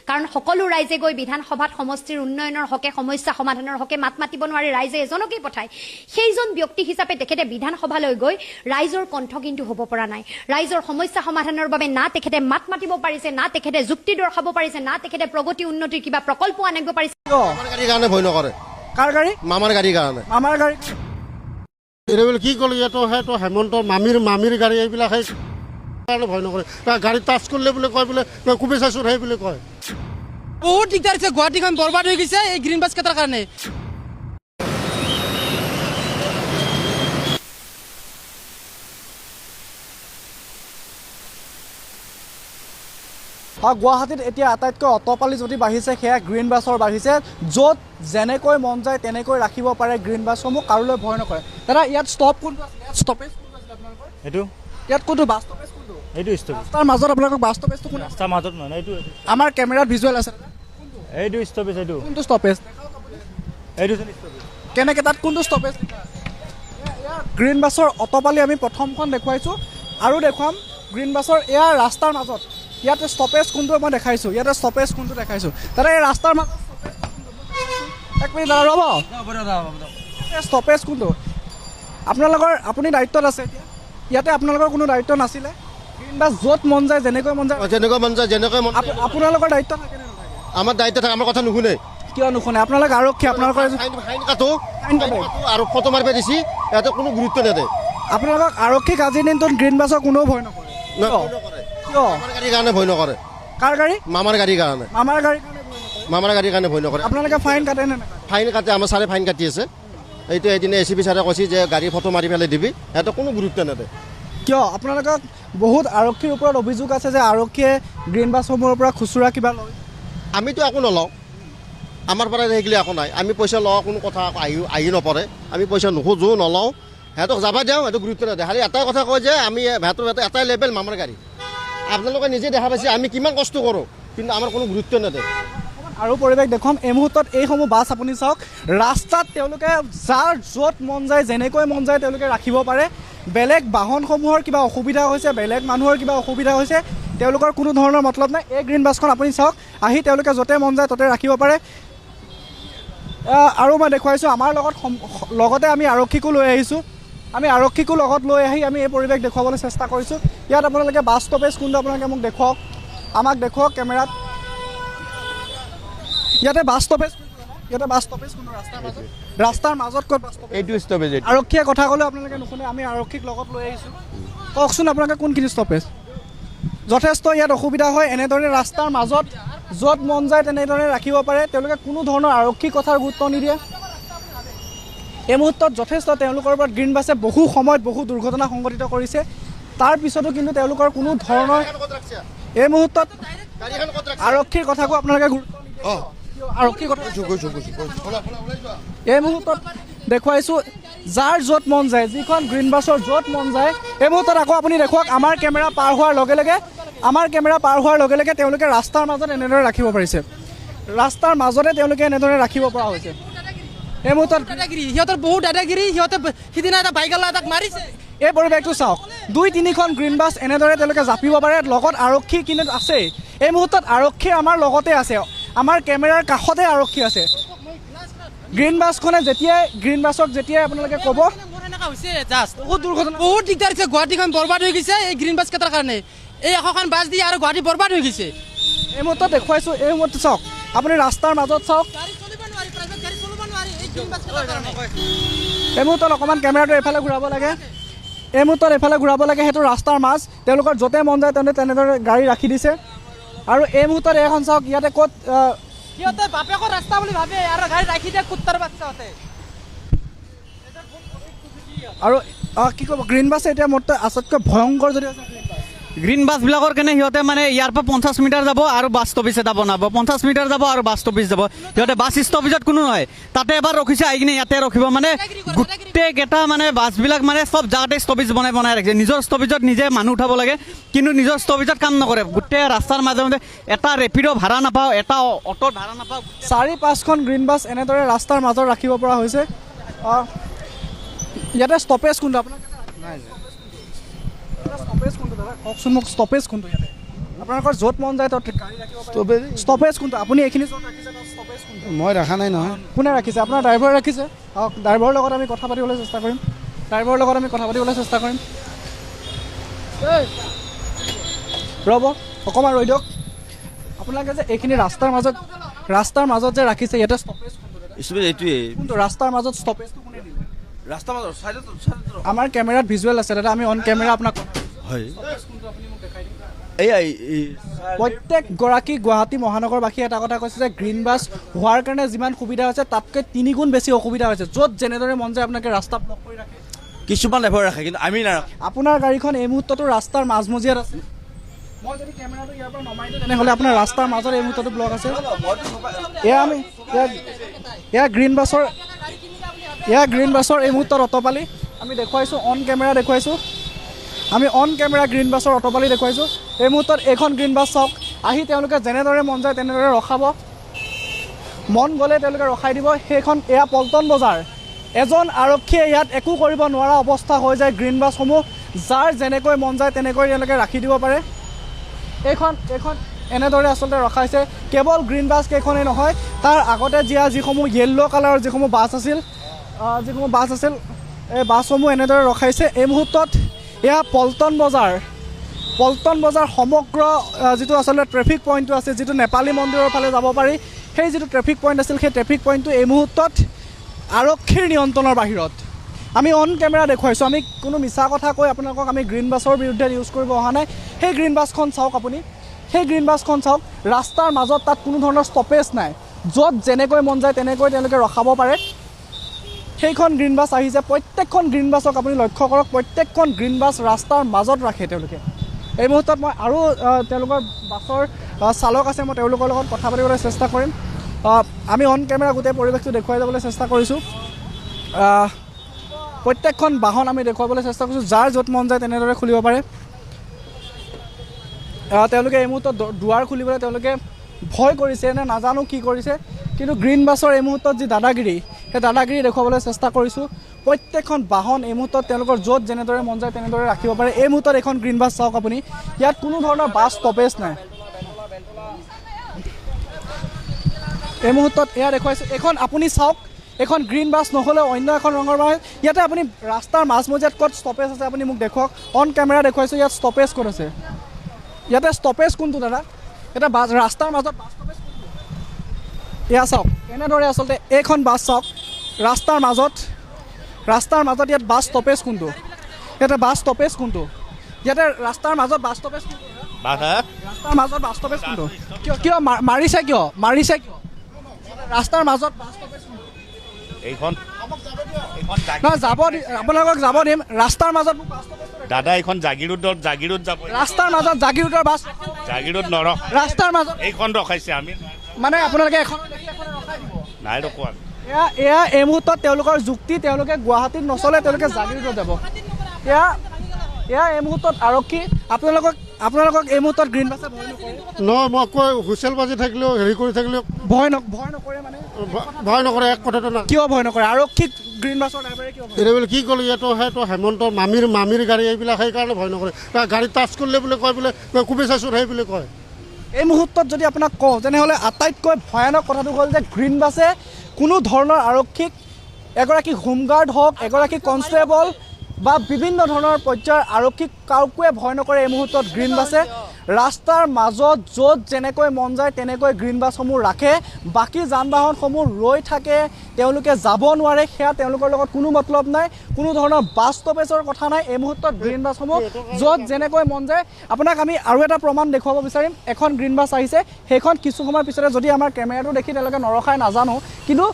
কাৰণ সকলো ৰাইজে গৈ বিধানসভাত সমষ্টিৰ উন্নয়নৰ হকে, সমস্যা সমাধানৰ হকে মাত মাতিব নোৱাৰে, ৰাইজে এজনকেই পঠায়। সেইজন ব্যক্তি হিচাপে তেখেতে বিধানসভালৈ গৈ ৰাইজৰ কণ্ঠ কিন্তু হ'ব পৰা নাই। ৰাইজৰ সমস্যা সমাধানৰ বাবে না তেখেতে মাত মাতিব পাৰিছে, না তেখেতে যুক্তি দৰ্শাব পাৰিছে, না তেখেতে প্ৰগতি উন্নতিৰ কিবা প্ৰকল্প আনিব পাৰিছে। গাড়ীৰ কাৰণে ভয় নকৰে। কাৰ গাড়ী? মামাৰ গাড়ীৰ কাৰণে। আমাৰ গাড়ী এইবিলাক কি ক'লে, সেইটো হেমন্তৰ মামীৰ গাড়ী, এইবিলাক সেই কাৰণে ভয় নকৰে। গাড়ী টাচ কৰিলে বোলে কয় বোলে কুপে চাইছোঁ সেই বুলি কয়। বহুত দিগদাৰ হৈছে, গুৱাহাটীখন বৰবাদ হৈ গৈছে এই গ্ৰীণ বাছ কেইটাৰ কাৰণে। গুৱাহাটীত এতিয়া আটাইতকৈ অটপালি যদি বাঢ়িছে সেয়া গ্ৰীণ বাছৰ বাঢ়িছে, য'ত যেনেকৈ মন যায় তেনেকৈ ৰাখিব পাৰে গ্ৰীণ বাছসমূহ, কাৰোলৈ ভয় নকৰে। দাদা ইয়াত ষ্টপ কোনটো আছিলে, ইয়াত ষ্টপেজ কোনটো আছিলে আপোনালোকৰ? এইটো ইয়াত কোনটো বাছ ষ্টপেজ কোনটো? এইটো ষ্টপেজ। ৰাস্তাৰ মাজত আপোনালোকৰ বাছ ষ্টপেজটো কোনটো? ৰাস্তাৰ মাজত নহয়, এইটো আমাৰ কেমেৰাত ভিজুৱেল আছে দাদা, এইটো ষ্টপেজ। এইটো কোনটো ষ্টপেজ? কেনেকৈ তাত কোনটো ষ্টপেজ গ্ৰীণ বাছৰ অটপালি আমি প্ৰথমখন দেখুৱাইছোঁ আৰু দেখুৱাম গ্ৰীণ বাছৰ এয়া ৰাস্তাৰ মাজত ইয়াতে ষ্টপেজ কোনটো মই দেখাইছোঁ ইয়াতে ষ্টপেজ কোনটো দেখাইছোঁ তাতে এই ৰাস্তাৰ মাজত এক মিনিট দাদা ৰ'ব ষ্টপেজ কোনটো আপুনি দায়িত্বত আছে এতিয়া ইয়াতে আপোনালোকৰ কোনো দায়িত্ব নাছিলে গ্ৰীণ বাছ য'ত মন যায় যেনেকৈ মন যায় আপোনালোকৰ দায়িত্ব থাকে নে নাথাকে আমাৰ দায়িত্ব থাকে আমাৰ কথা নুশুনে কিয় নুশুনে আপোনালোক আৰক্ষী আপোনালোকৰ ফাইন কাটো আৰু ফটো মাৰিব দিছে ইয়াতে কোনো গুৰুত্ব নিদিয়ে আপোনালোকক আৰক্ষীক আজিৰ দিনটোত গ্ৰীণ বাছৰ কোনেও ভয় নকৰে কিয় মামাৰ গাড়ীৰ কাৰণে ভয় নকৰে কাৰ গাড়ী মামাৰ গাড়ীৰ কাৰণে আমাৰ গাড়ী ভয় নকৰে আপোনালোকে ফাইন কাটে নে নাকাটে ফাইন কাটে আমাৰ ছাৰে ফাইন কাটি আছে এইটো এদিনে ACP ছাৰে কৈছে যে গাড়ী ফটো মাৰি পেলাই দিবি ইয়াতে কোনো গুৰুত্ব নিদিয়ে কিয় আপোনালোকক বহুত আৰক্ষীৰ ওপৰত অভিযোগ আছে যে আৰক্ষীয়ে গ্ৰীণ বাছসমূহৰ পৰা খুচুৰা কিবা লয় আমিতো একো নলওঁ আমাৰ পৰা সেইগিলি একো নাই আমি পইচা লোৱা কোনো কথা আহি নপৰে আমি পইচা নোখোজোঁ নলওঁ সিহঁতক যাবা দিওঁ সিহঁতক গুৰুত্ব নিদিয়ে খালি এটাই কথা কয় যে আমি সিহঁতৰ এটাই লেভেল মামাৰ গাড়ী আপোনালোকে নিজে দেখা পাইছে আমি কিমান কষ্ট কৰোঁ কিন্তু আমাৰ কোনো গুৰুত্ব নিদিয়ে আৰু পৰিৱেশ দেখুৱাম এই মুহূৰ্তত এইসমূহ বাছ আপুনি চাওক ৰাস্তাত তেওঁলোকে যাৰ য'ত মন যায় যেনেকৈ মন যায় তেওঁলোকে ৰাখিব পাৰে বেলেগ বাহনসমূহৰ কিবা অসুবিধা হৈছে বেলেগ মানুহৰ কিবা অসুবিধা হৈছে তেওঁলোকৰ কোনো ধৰণৰ মতলব নাই এই গ্ৰীণ বাছখন আপুনি চাওক আহি তেওঁলোকে য'তে মন যায় ত'তে ৰাখিব পাৰে আৰু মই দেখুৱাইছোঁ আমাৰ লগতে আমি আৰক্ষীকো লৈ আহিছোঁ আমি আৰক্ষীকো লগত লৈ আহি আমি এই পৰিৱেশ দেখুৱাবলৈ চেষ্টা কৰিছোঁ ইয়াত আপোনালোকে বাছ ষ্টপেজ কোনটো আপোনালোকে মোক দেখুৱাওক আমাক দেখুৱাওক কেমেৰাত ইয়াতে বাছ ষ্টপেজ কোনটো ৰাস্তাৰ মাজত ক'ত বাছ ষ্টপেজ এইটো ষ্টপেজ আৰক্ষীয়ে কথা ক'লেও আপোনালোকে নুশুনে আমি আৰক্ষীক লগত লৈ আহিছোঁ কওকচোন আপোনালোকে কোনখিনি ষ্টপেজ যথেষ্ট ইয়াত অসুবিধা হয় এনেদৰে ৰাস্তাৰ মাজত য'ত মন যায় তেনেদৰে ৰাখিব পাৰে তেওঁলোকে কোনো ধৰণৰ আৰক্ষী কথাৰ গুৰুত্ব নিদিয়ে এই মুহূৰ্তত যথেষ্ট তেওঁলোকৰ ওপৰত গ্ৰীণ বাছে বহু সময়ত বহু দুৰ্ঘটনা সংঘটিত কৰিছে তাৰ পিছতো কিন্তু তেওঁলোকৰ কোনো ধৰণৰ এই মুহূৰ্তত আৰক্ষীৰ কথাকো আপোনালোকে গুৰুত্ব নিদিয়ে আৰক্ষীৰ কথা এই মুহূৰ্তত দেখুৱাইছোঁ যাৰ য'ত মন যায় যিখন গ্ৰীণ বাছৰ য'ত মন যায় এই মুহূৰ্তত আকৌ আপুনি দেখুৱাওক আমাৰ কেমেৰা পাৰ হোৱাৰ লগে লগে তেওঁলোকে ৰাস্তাৰ মাজত এনেদৰে ৰাখিব পাৰিছে ৰাস্তাৰ মাজতে তেওঁলোকে এনেদৰে ৰাখিব পৰা হৈছে এই মুহূৰ্তত সিহঁতৰ বহুত দাদাগিৰি সিহঁতে সিদিনা এটা বাইকৱালা এটাক মাৰিছে এই পৰিৱেশটো চাওক 2-3খন গ্ৰীণ বাছ এনেদৰে তেওঁলোকে জাপিব পাৰে লগত আৰক্ষী কিন্তু আছেই এই মুহূৰ্তত আৰক্ষী আমাৰ লগতে আছে আমাৰ কেমেৰাৰ কাষতে আৰক্ষী আছে গ্ৰীণ বাছখনে গ্ৰীণ বাছক যেতিয়াই আপোনালোকে ক'ব বহুত দুৰ্ঘটনা বহুত দিগদাৰ হৈছে গুৱাহাটীখন বৰবাদ হৈ গৈছে এই গ্ৰীণ বাছ কেইটাৰ কাৰণে এই এখন বাছ দিয়ে আৰু গুৱাহাটী বৰবাদ হৈ গৈছে এই মুহূৰ্তত দেখুৱাইছোঁ এই মুহূৰ্তত চাওক আপুনি ৰাস্তাৰ মাজত চাওক এই মুহূৰ্তত অকণমান কেমেৰাটো এইফালে ঘূৰাব লাগে সেইটো ৰাস্তাৰ মাজ তেওঁলোকৰ য'তে মন যায় তেনেদৰে গাড়ী ৰাখি দিছে আৰু এই মুহূৰ্তত এইখন চাওক ইয়াতে ক'ত সিহঁতে বাপেকৰ ৰাস্তা বুলি ভাবে আৰু গাড়ী ৰাখি দিয়ে কুত্তাৰ বাচ্চাহঁতে আৰু কি ক'ব গ্ৰীণ বাছে এতিয়া মোৰ আটাইতকৈ ভয়ংকৰ যদি গ্ৰীণ বাছবিলাকৰ কাৰণে সিহঁতে মানে ইয়াৰ পৰা 50 মিটাৰ যাব আৰু বাছ ষ্টপেজ এটা বনাব 50 মিটাৰ যাব আৰু বাছ ষ্টপেজ যাব সিহঁতে বাছ ষ্টপেজত কোনো নহয় তাতে এবাৰ ৰখিছে আহি কিনে ইয়াতে ৰখিব মানে গোটেইকেইটা মানে বাছবিলাক মানে চব জাগাতে ষ্টপেজ বনাই ৰাখিছে নিজৰ ষ্টপেজত নিজে মানুহ উঠাব লাগে কিন্তু নিজৰ ষ্টপেজত কাম নকৰে গোটেই ৰাস্তাৰ মাজে মাজে এটা ৰেপিডো ভাড়া নাপাওঁ এটা অটো ভাড়া নাপাওঁ 4-5খন গ্ৰীণ বাছ এনেদৰে ৰাস্তাৰ মাজত ৰাখিব পৰা হৈছে ইয়াতে ষ্টপেজ কোনটো আপোনাৰ কওকচোন মোক ষ্টপেজ কোনটো ইয়াতে আপোনালোকৰ য'ত মন যায় তাত গাড়ী ৰাখিব পাৰে ষ্টপেজ কোনটো আপুনি এইখিনি য'ত ৰাখিছে তাত ষ্টপেজ কোনটো মই ৰাখা নাই নহয় কোনে ৰাখিছে আপোনাৰ ড্ৰাইভাৰ ৰাখিছে ড্ৰাইভাৰৰ লগত আমি কথা পাতিবলৈ চেষ্টা কৰিম ৰ'ব অকণমান ৰৈ দিয়ক আপোনালোকে যে এইখিনি ৰাস্তাৰ মাজত যে ৰাখিছে ইয়াতে ষ্টপেজ কোনটো ৰাস্তাৰ মাজত ষ্টপেজটো কোনে দিলে আমাৰ কেমেৰাত ভিজুৱেল আছে দাদা আমি অন কেমেৰা আপোনাক প্ৰত্যেকগৰাকী গুৱাহাটী মহানগৰবাসীয়ে এটা কথা কৈছে যে গ্ৰীণ বাছ হোৱাৰ কাৰণে যিমান সুবিধা হৈছে তাতকৈ 3 গুণ বেছি অসুবিধা হৈছে য'ত যেনেদৰে মন যায় আপোনালোকে ৰাস্তা ব্লক কৰি ৰাখে কিছুমান ড্ৰাইভাৰ ৰাখে কিন্তু আমি নাৰাখোঁ আপোনাৰ গাড়ীখন এই মুহূৰ্ততো ৰাস্তাৰ মাজমজিয়াত আছে মই যদি কেমেৰাটো ইয়াৰ পৰা নমাই দিওঁ তেনেহ'লে আপোনাৰ ৰাস্তাৰ মাজত এই মুহূৰ্ততো ব্লক আছে এয়া গ্ৰীণ বাছৰ এই মুহূৰ্তত অটপালি আমি দেখুৱাইছোঁ অন কেমেৰা গ্ৰীণ বাছৰ অটপালি দেখুৱাইছোঁ এই মুহূৰ্তত এইখন গ্ৰীণ বাছ চাওক আহি তেওঁলোকে যেনেদৰে মন যায় তেনেদৰে ৰখাব মন গ'লে তেওঁলোকে ৰখাই দিব। সেইখন এয়া পল্টন বজাৰ। এজন আৰক্ষীয়ে ইয়াত একো কৰিব নোৱাৰা অৱস্থা হৈ যায় গ্ৰীণ বাছসমূহ, যাৰ যেনেকৈ মন যায় তেনেকৈ তেওঁলোকে ৰাখি দিব পাৰে। এইখন এনেদৰে আচলতে ৰখাইছে। কেৱল গ্ৰীণ বাছ কেইখনেই নহয়, তাৰ আগতে যিসমূহ য়েল্ল' কালাৰৰ যিসমূহ বাছ আছিল এই বাছসমূহ এনেদৰে ৰখাইছে। এই মুহূৰ্তত এয়া পল্টন বজাৰ সমগ্ৰ যিটো আচলতে ট্ৰেফিক পইণ্টটো আছে, যিটো নেপালী মন্দিৰৰ ফালে যাব পাৰি, সেই যিটো ট্ৰেফিক পইণ্ট আছিল, সেই ট্ৰেফিক পইণ্টটো এই মুহূৰ্তত আৰক্ষীৰ নিয়ন্ত্ৰণৰ বাহিৰত। আমি অন কেমেৰা দেখুৱাইছোঁ, আমি কোনো মিছা কথা কৈ আপোনালোকক আমি গ্ৰীণ বাছৰ বিৰুদ্ধে ইউজ কৰিব অহা নাই। সেই গ্ৰীণ বাছখন চাওক আপুনি, ৰাস্তাৰ মাজত তাত কোনো ধৰণৰ ষ্টপেজ নাই, য'ত যেনেকৈ মন যায় তেনেকৈ তেওঁলোকে ৰখাব পাৰে। সেইখন গ্ৰীণ বাছ আহিছে। প্ৰত্যেকখন গ্ৰীণ বাছক আপুনি লক্ষ্য কৰক, প্ৰত্যেকখন গ্ৰীণ বাছ ৰাস্তাৰ মাজত ৰাখে তেওঁলোকে। এই মুহূৰ্তত মই আৰু তেওঁলোকৰ বাছৰ চালক আছে, মই তেওঁলোকৰ লগত কথা পাতিবলৈ চেষ্টা কৰিম। আমি অন কেমেৰা গোটেই পৰিৱেশটো দেখুৱাই যাবলৈ চেষ্টা কৰিছোঁ। প্ৰত্যেকখন বাহন আমি দেখুৱাবলৈ চেষ্টা কৰিছোঁ, যাৰ য'ত মন যায় তেনেদৰে খুলিব পাৰে। তেওঁলোকে এই মুহূৰ্তত দুৱাৰ খুলিবলৈ তেওঁলোকে ভয় কৰিছে নে নাজানো কি কৰিছে, কিন্তু গ্ৰীণ বাছৰ এই মুহূৰ্তত যি দাদাগিৰি, সেই দাদাগিৰি দেখুৱাবলৈ চেষ্টা কৰিছোঁ। প্ৰত্যেকখন বাহন এই মুহূৰ্তত তেওঁলোকৰ য'ত যেনেদৰে মন যায় তেনেদৰে ৰাখিব পাৰে। এই মুহূৰ্তত এখন গ্ৰীণ বাছ চাওক আপুনি, ইয়াত কোনো ধৰণৰ বাছ ষ্টপেজ নাই। এই মুহূৰ্তত এয়া দেখুৱাইছোঁ, এখন আপুনি চাওক, এখন গ্ৰীণ বাছ নহ'লেও অন্য এখন ৰঙৰ বাছ। ইয়াতে আপুনি ৰাস্তাৰ মাজমজিয়াত ক'ত ষ্টপেজ আছে আপুনি মোক দেখুৱাওক। অন কেমেৰা দেখুৱাইছোঁ, ইয়াত ষ্টপেজ ক'ত আছে, ইয়াতে ষ্টপেজ কোনটো দাদা? এটা বাছ ৰাস্তাৰ মাজত বাছ ষ্টপেজ কোনটো? এয়া চাওক, এনেদৰে আচলতে এইখন বাছ চাওক, ৰাস্তাৰ মাজত ইয়াত বাছ ষ্টপেজ কোনটো? ইয়াতে বাছ ষ্টপেজ কোনটো? ইয়াতে ৰাস্তাৰ মাজত বাছ ষ্টপেজ কোনটো? ৰাস্তাৰ মাজত বাছ ষ্টপেজ কোনটো? কিয় মাৰিছে কিয়? ৰাস্তাৰ মাজত বাছ ষ্টপেজ কোনটো? এইখন নহয়, আপোনালোকক যাব দিম। ৰাস্তাৰ মাজত দাদা, এইখন জাগিৰোড যাব। ৰাস্তাৰ মাজত জাগিৰোডৰ বাছ, জাগিৰোড নৰখ, ৰাস্তাৰ মাজত এইখন ৰখাইছে। আমি মানে আপোনালোকে এখন ৰখাই দিব নাই ৰখোৱা। এয়া এই মুহূৰ্তত তেওঁলোকৰ যুক্তি, তেওঁলোকে গুৱাহাটীত নচলে, তেওঁলোকে জাগিৰোডত যাব। এয়া এই মুহূৰ্তত আৰক্ষী। আপোনালোকক এই মুহূৰ্তত গ্ৰীণ বাছে ভয় নকৰে? নহয়, মই কৈ হুইচেল বাজি থাকিলেও হেৰি কৰি থাকিলেও ভয় নকৰে মানে? ভয় নকৰে, এক কথাটো না। কিয় ভয় নকৰে? আৰক্ষীক গ্ৰীণ বাছৰ ড্ৰাইভাৰে কিয় ভয়? এইবিলাক কি ক'লে, সেইটো হেমন্তৰ মামীৰ গাড়ী, এইবিলাক সেইকাৰণে ভয় নকৰে। গাড়ী টাচ কৰিলে বোলে কয়, বোলে কুবি চাইছোঁ সেই বুলি কয়। এই মুহূৰ্তত যদি আপোনাক কওঁ, তেনেহ'লে আটাইতকৈ ভয়ানক কথাটো হ'ল যে গ্ৰীণ বাছে কোনো ধৰণৰ আৰক্ষীক, এগৰাকী হোমগাৰ্ড হওক, এগৰাকী কনষ্টেবল বা বিভিন্ন ধৰণৰ পৰ্যায়ৰ আৰক্ষীক কাৰোৱে ভয় নকৰে। এই মুহূৰ্তত গ্ৰীণ বাছে ৰাস্তাৰ মাজত য'ত যেনেকৈ মন যায় তেনেকৈ গ্ৰীণ বাছসমূহ ৰাখে। বাকী যান বাহনসমূহ ৰৈ থাকে, তেওঁলোকে যাব নোৱাৰে, সেয়া তেওঁলোকৰ লগত কোনো মতলব নাই। কোনো ধৰণৰ বাছ ষ্টপেজৰ কথা নাই। এই মুহূৰ্তত গ্ৰীণ বাছসমূহ য'ত যেনেকৈ মন যায়। আপোনাক আমি আৰু এটা প্ৰমাণ দেখুৱাব বিচাৰিম। এখন গ্ৰীণ বাছ আহিছে, সেইখন কিছু সময়ৰ পিছতে যদি আমাৰ কেমেৰাটো দেখি তেওঁলোকে নৰখাই নাজানো, কিন্তু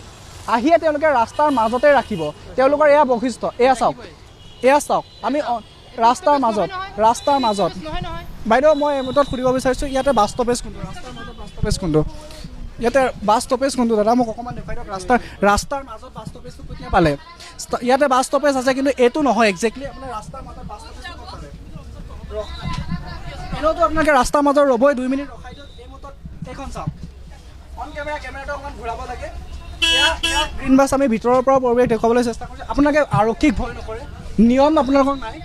আহিয়ে তেওঁলোকে ৰাস্তাৰ মাজতে ৰাখিব। তেওঁলোকৰ এয়া বৈশিষ্ট্য। এয়া চাওক, আমি ৰাস্তাৰ মাজত বাইদেউ, মই এই মুহূৰ্তত সুধিব বিচাৰিছোঁ, ইয়াতে বাছ ষ্টপেজ কোনটো? ৰাস্তাৰ মাজত বাছ ষ্টপেজ কোনটো? ইয়াতে বাছ ষ্টপেজ কোনটো দাদা? মোক অকণমান দেখুৱাই দিয়ক। ৰাস্তাৰ মাজত বাছ ষ্টপেজটো কেতিয়া পালে? ইয়াতে বাছ ষ্টপেজ আছে, কিন্তু এইটো নহয় একজেক্টলি। আপোনাৰ ৰাস্তাৰ মাজত বাছ ষ্টপেজ পালে এনেওতো আপোনালোকে ৰাস্তাৰ মাজত ৰ'বই, 2 মিনিট ৰখাই দিয়ক। এই মুহূৰ্তত এইখন চাওক, অন কেমেৰাটো অকণমান ঘূৰাব লাগে। গ্ৰীণ বাছ আমি ভিতৰৰ পৰা পৰিৱেশ দেখুৱাবলৈ চেষ্টা কৰিছোঁ। আপোনালোকে আৰক্ষীক ভয় নকৰে? নিয়ম আপোনালোকৰ নাই?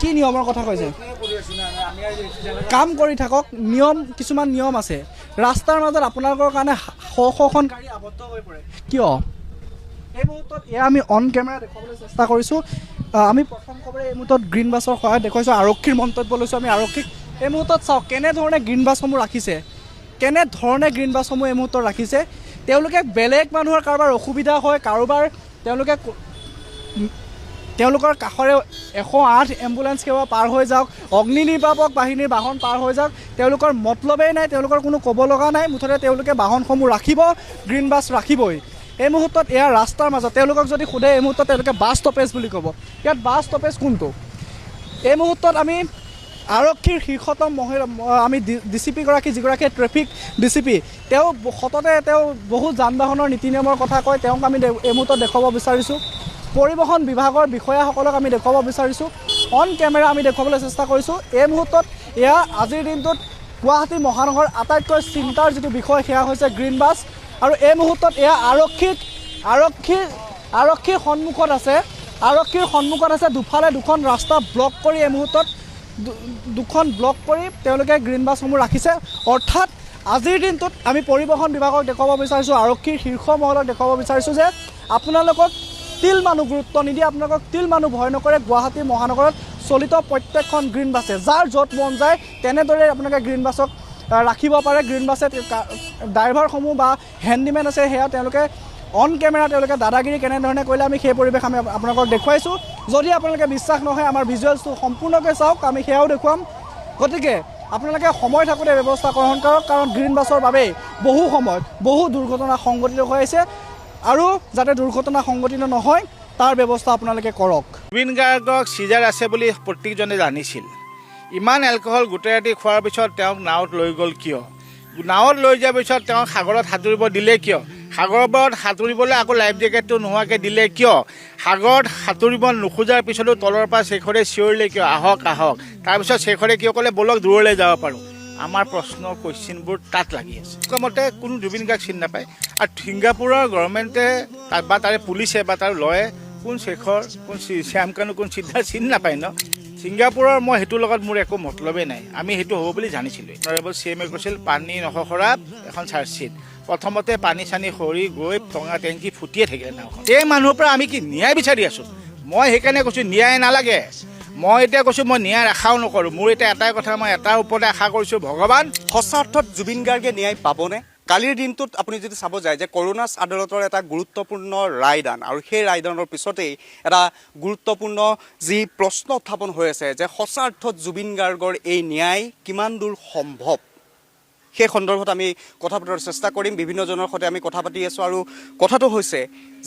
কি নিয়মৰ কথা কৈছে? কাম কৰি থাকক, কিছুমান নিয়ম আছে। ৰাস্তাৰ মাজত আপোনালোকৰ কাৰণে শখন গাড়ী আবদ্ধ হৈ পৰে কিয়? এই মুহূৰ্তত এয়া আমি অন কেমেৰা দেখুৱাবলৈ চেষ্টা কৰিছোঁ। আমি প্ৰথম খবৰে এই মুহূৰ্তত গ্ৰীণ বাছৰ সহায়ত দেখুৱাইছোঁ। আৰক্ষীৰ মন্তব্য লৈছোঁ আমি আৰক্ষীক। এই মুহূৰ্তত চাওক কেনেধৰণে গ্ৰীণ বাছসমূহ এই মুহূৰ্তত ৰাখিছে। তেওঁলোকে বেলেগ মানুহৰ কাৰোবাৰ অসুবিধা হয়, তেওঁলোকৰ কাষৰে 108 এম্বুলেঞ্চ সেৱা পাৰ হৈ যাওক, অগ্নি নিৰ্বাপক বাহিনীৰ বাহন পাৰ হৈ যাওক, তেওঁলোকৰ মতলবেই নাই, তেওঁলোকৰ কোনো ক'ব লগা নাই। মুঠতে তেওঁলোকে বাহনসমূহ ৰাখিব, গ্ৰীণ বাছ ৰাখিবই। এই মুহূৰ্তত এয়া ৰাস্তাৰ মাজত। তেওঁলোকক যদি সোধে, এই মুহূৰ্তত তেওঁলোকে বাছ ষ্টপেজ বুলি ক'ব। ইয়াত বাছ ষ্টপেজ কোনটো? এই মুহূৰ্তত আমি আৰক্ষীৰ শীৰ্ষতম আমি ডিচিপিগৰাকী, যিগৰাকীয়ে ট্ৰেফিক ডিচিপি, তেওঁ বহুত যান বাহনৰ নীতি নিয়মৰ কথা কয়। তেওঁক আমি এই মুহূৰ্তত দেখুৱাব বিচাৰিছোঁ। পৰিবহণ বিভাগৰ বিষয়াসকলক আমি দেখুৱাব বিচাৰিছোঁ। অন কেমেৰা আমি দেখুৱাবলৈ চেষ্টা কৰিছোঁ। এই মুহূৰ্তত এয়া আজিৰ দিনটোত গুৱাহাটী মহানগৰ আটাইতকৈ চিন্তাৰ যিটো বিষয় সেয়া হৈছে গ্ৰীণ বাছ আৰু এই মুহূৰ্তত এয়া আৰক্ষীৰ সন্মুখত আছে দুফালে দুখন ৰাস্তা ব্লক কৰি এই মুহূৰ্তত দুখন ব্লক কৰি তেওঁলোকে গ্ৰীণ বাছসমূহ ৰাখিছে অৰ্থাৎ আজিৰ দিনটোত আমি পৰিবহণ বিভাগক দেখুৱাব বিচাৰিছোঁ আৰক্ষীৰ শীৰ্ষ মহলক দেখুৱাব বিচাৰিছোঁ যে আপোনালোকক তিল মানুহ গুৰুত্ব নিদিয়ে আপোনালোকক তিল মানুহ ভয় নকৰে গুৱাহাটী মহানগৰত চলিত প্ৰত্যেকখন গ্ৰীণ বাছে যাৰ য'ত মন যায় তেনেদৰে আপোনালোকে গ্ৰীণ বাছক ৰাখিব পাৰে গ্ৰীণ বাছে ড্ৰাইভাৰসমূহ বা হেণ্ডিমেন আছে সেয়া তেওঁলোকে অন কেমেৰা তেওঁলোকে দাদাগিৰি কেনেধৰণে কৰিলে আমি সেই পৰিৱেশ আমি আপোনালোকক দেখুৱাইছোঁ যদি আপোনালোকে বিশ্বাস নহয় আমাৰ ভিজুৱেলছটো সম্পূৰ্ণকৈ চাওক আমি সেয়াও দেখুৱাম গতিকে আপোনালোকে সময় থাকোঁতে ব্যৱস্থা গ্ৰহণ কৰক কাৰণ গ্ৰীণ বাছৰ বাবেই বহু সময়ত বহু দুৰ্ঘটনা সংঘটিত হৈ আছে আৰু যাতে দুৰ্ঘটনা সংঘটিত নহয় তাৰ ব্যৱস্থা আপোনালোকে কৰক জুবিন গাৰ্গক চিজাৰ আছে বুলি প্ৰত্যেকজনে জানিছিল ইমান এলকহল গোটেই ৰাতি খোৱাৰ পিছত তেওঁক নাৱত লৈ গ'ল কিয় নাৱত লৈ যোৱাৰ পিছত তেওঁক সাগৰত সাঁতুৰিব দিলে কিয় সাগৰত সাঁতুৰিবলৈ আকৌ লাইফ জেকেটটো নোহোৱাকৈ দিলে কিয় সাগৰত সাঁতুৰিব নোখোজাৰ পিছতো তলৰ পৰা শেখৰে চিঞৰিলে কিয় আহক আহক তাৰপিছত শেখৰে কিয় ক'লে ব'লক দূৰলৈ যাব পাৰোঁ আমাৰ প্ৰশ্ন কুৱেশ্যনবোৰ তাত লাগি আছে মতে কোনো জুবিন গাৰ্গ চিনি নাপায় আৰু ছিংগাপুৰৰ গভৰ্ণমেণ্টে বা তাৰে পুলিচে বা তাৰ লয়ে কোন শেখৰ কোন শ্যামকানু কোন সিদ্ধাৰ্থ চিনি নাপায় ন ছিংগাপুৰৰ মই সেইটোৰ লগত মোৰ একো মতলবেই নাই আমি সেইটো হ'ব বুলি জানিছিলোঁ অনাৰেবল CMে কৈছিল পানী নখসৰা এখন চাৰ্জশ্বীট প্ৰথমতে পানী চানী সৰি গৈ টঙা টেংকি ফুটিয়ে থাকিলে নাওখন এই মানুহৰ পৰা আমি কি ন্যায় বিচাৰি আছোঁ মই সেইকাৰণে কৈছোঁ ন্যায় নালাগে মই এতিয়া কৈছোঁ মই ন্যায় আশাও নকৰোঁ মোৰ এতিয়া এটাই কথা মই এটাৰ ওপৰতে আশা কৰিছোঁ ভগৱান সঁচা অৰ্থত জুবিন গাৰ্গে ন্যায় পাবনে কালিৰ দিনটোত আপুনি যদি চাব যায় যে কৰোনাছ আদালতৰ এটা গুৰুত্বপূৰ্ণ ৰায়দান আৰু সেই ৰায়দানৰ পিছতেই এটা গুৰুত্বপূৰ্ণ যি প্ৰশ্ন উত্থাপন হৈ আছে যে সঁচা অৰ্থত জুবিন গাৰ্গৰ এই ন্যায় কিমান দূৰ সম্ভৱ সেই সন্দৰ্ভত আমি কথা পতাৰ চেষ্টা কৰিম বিভিন্নজনৰ সৈতে আমি কথা পাতি আছোঁ আৰু কথাটো হৈছে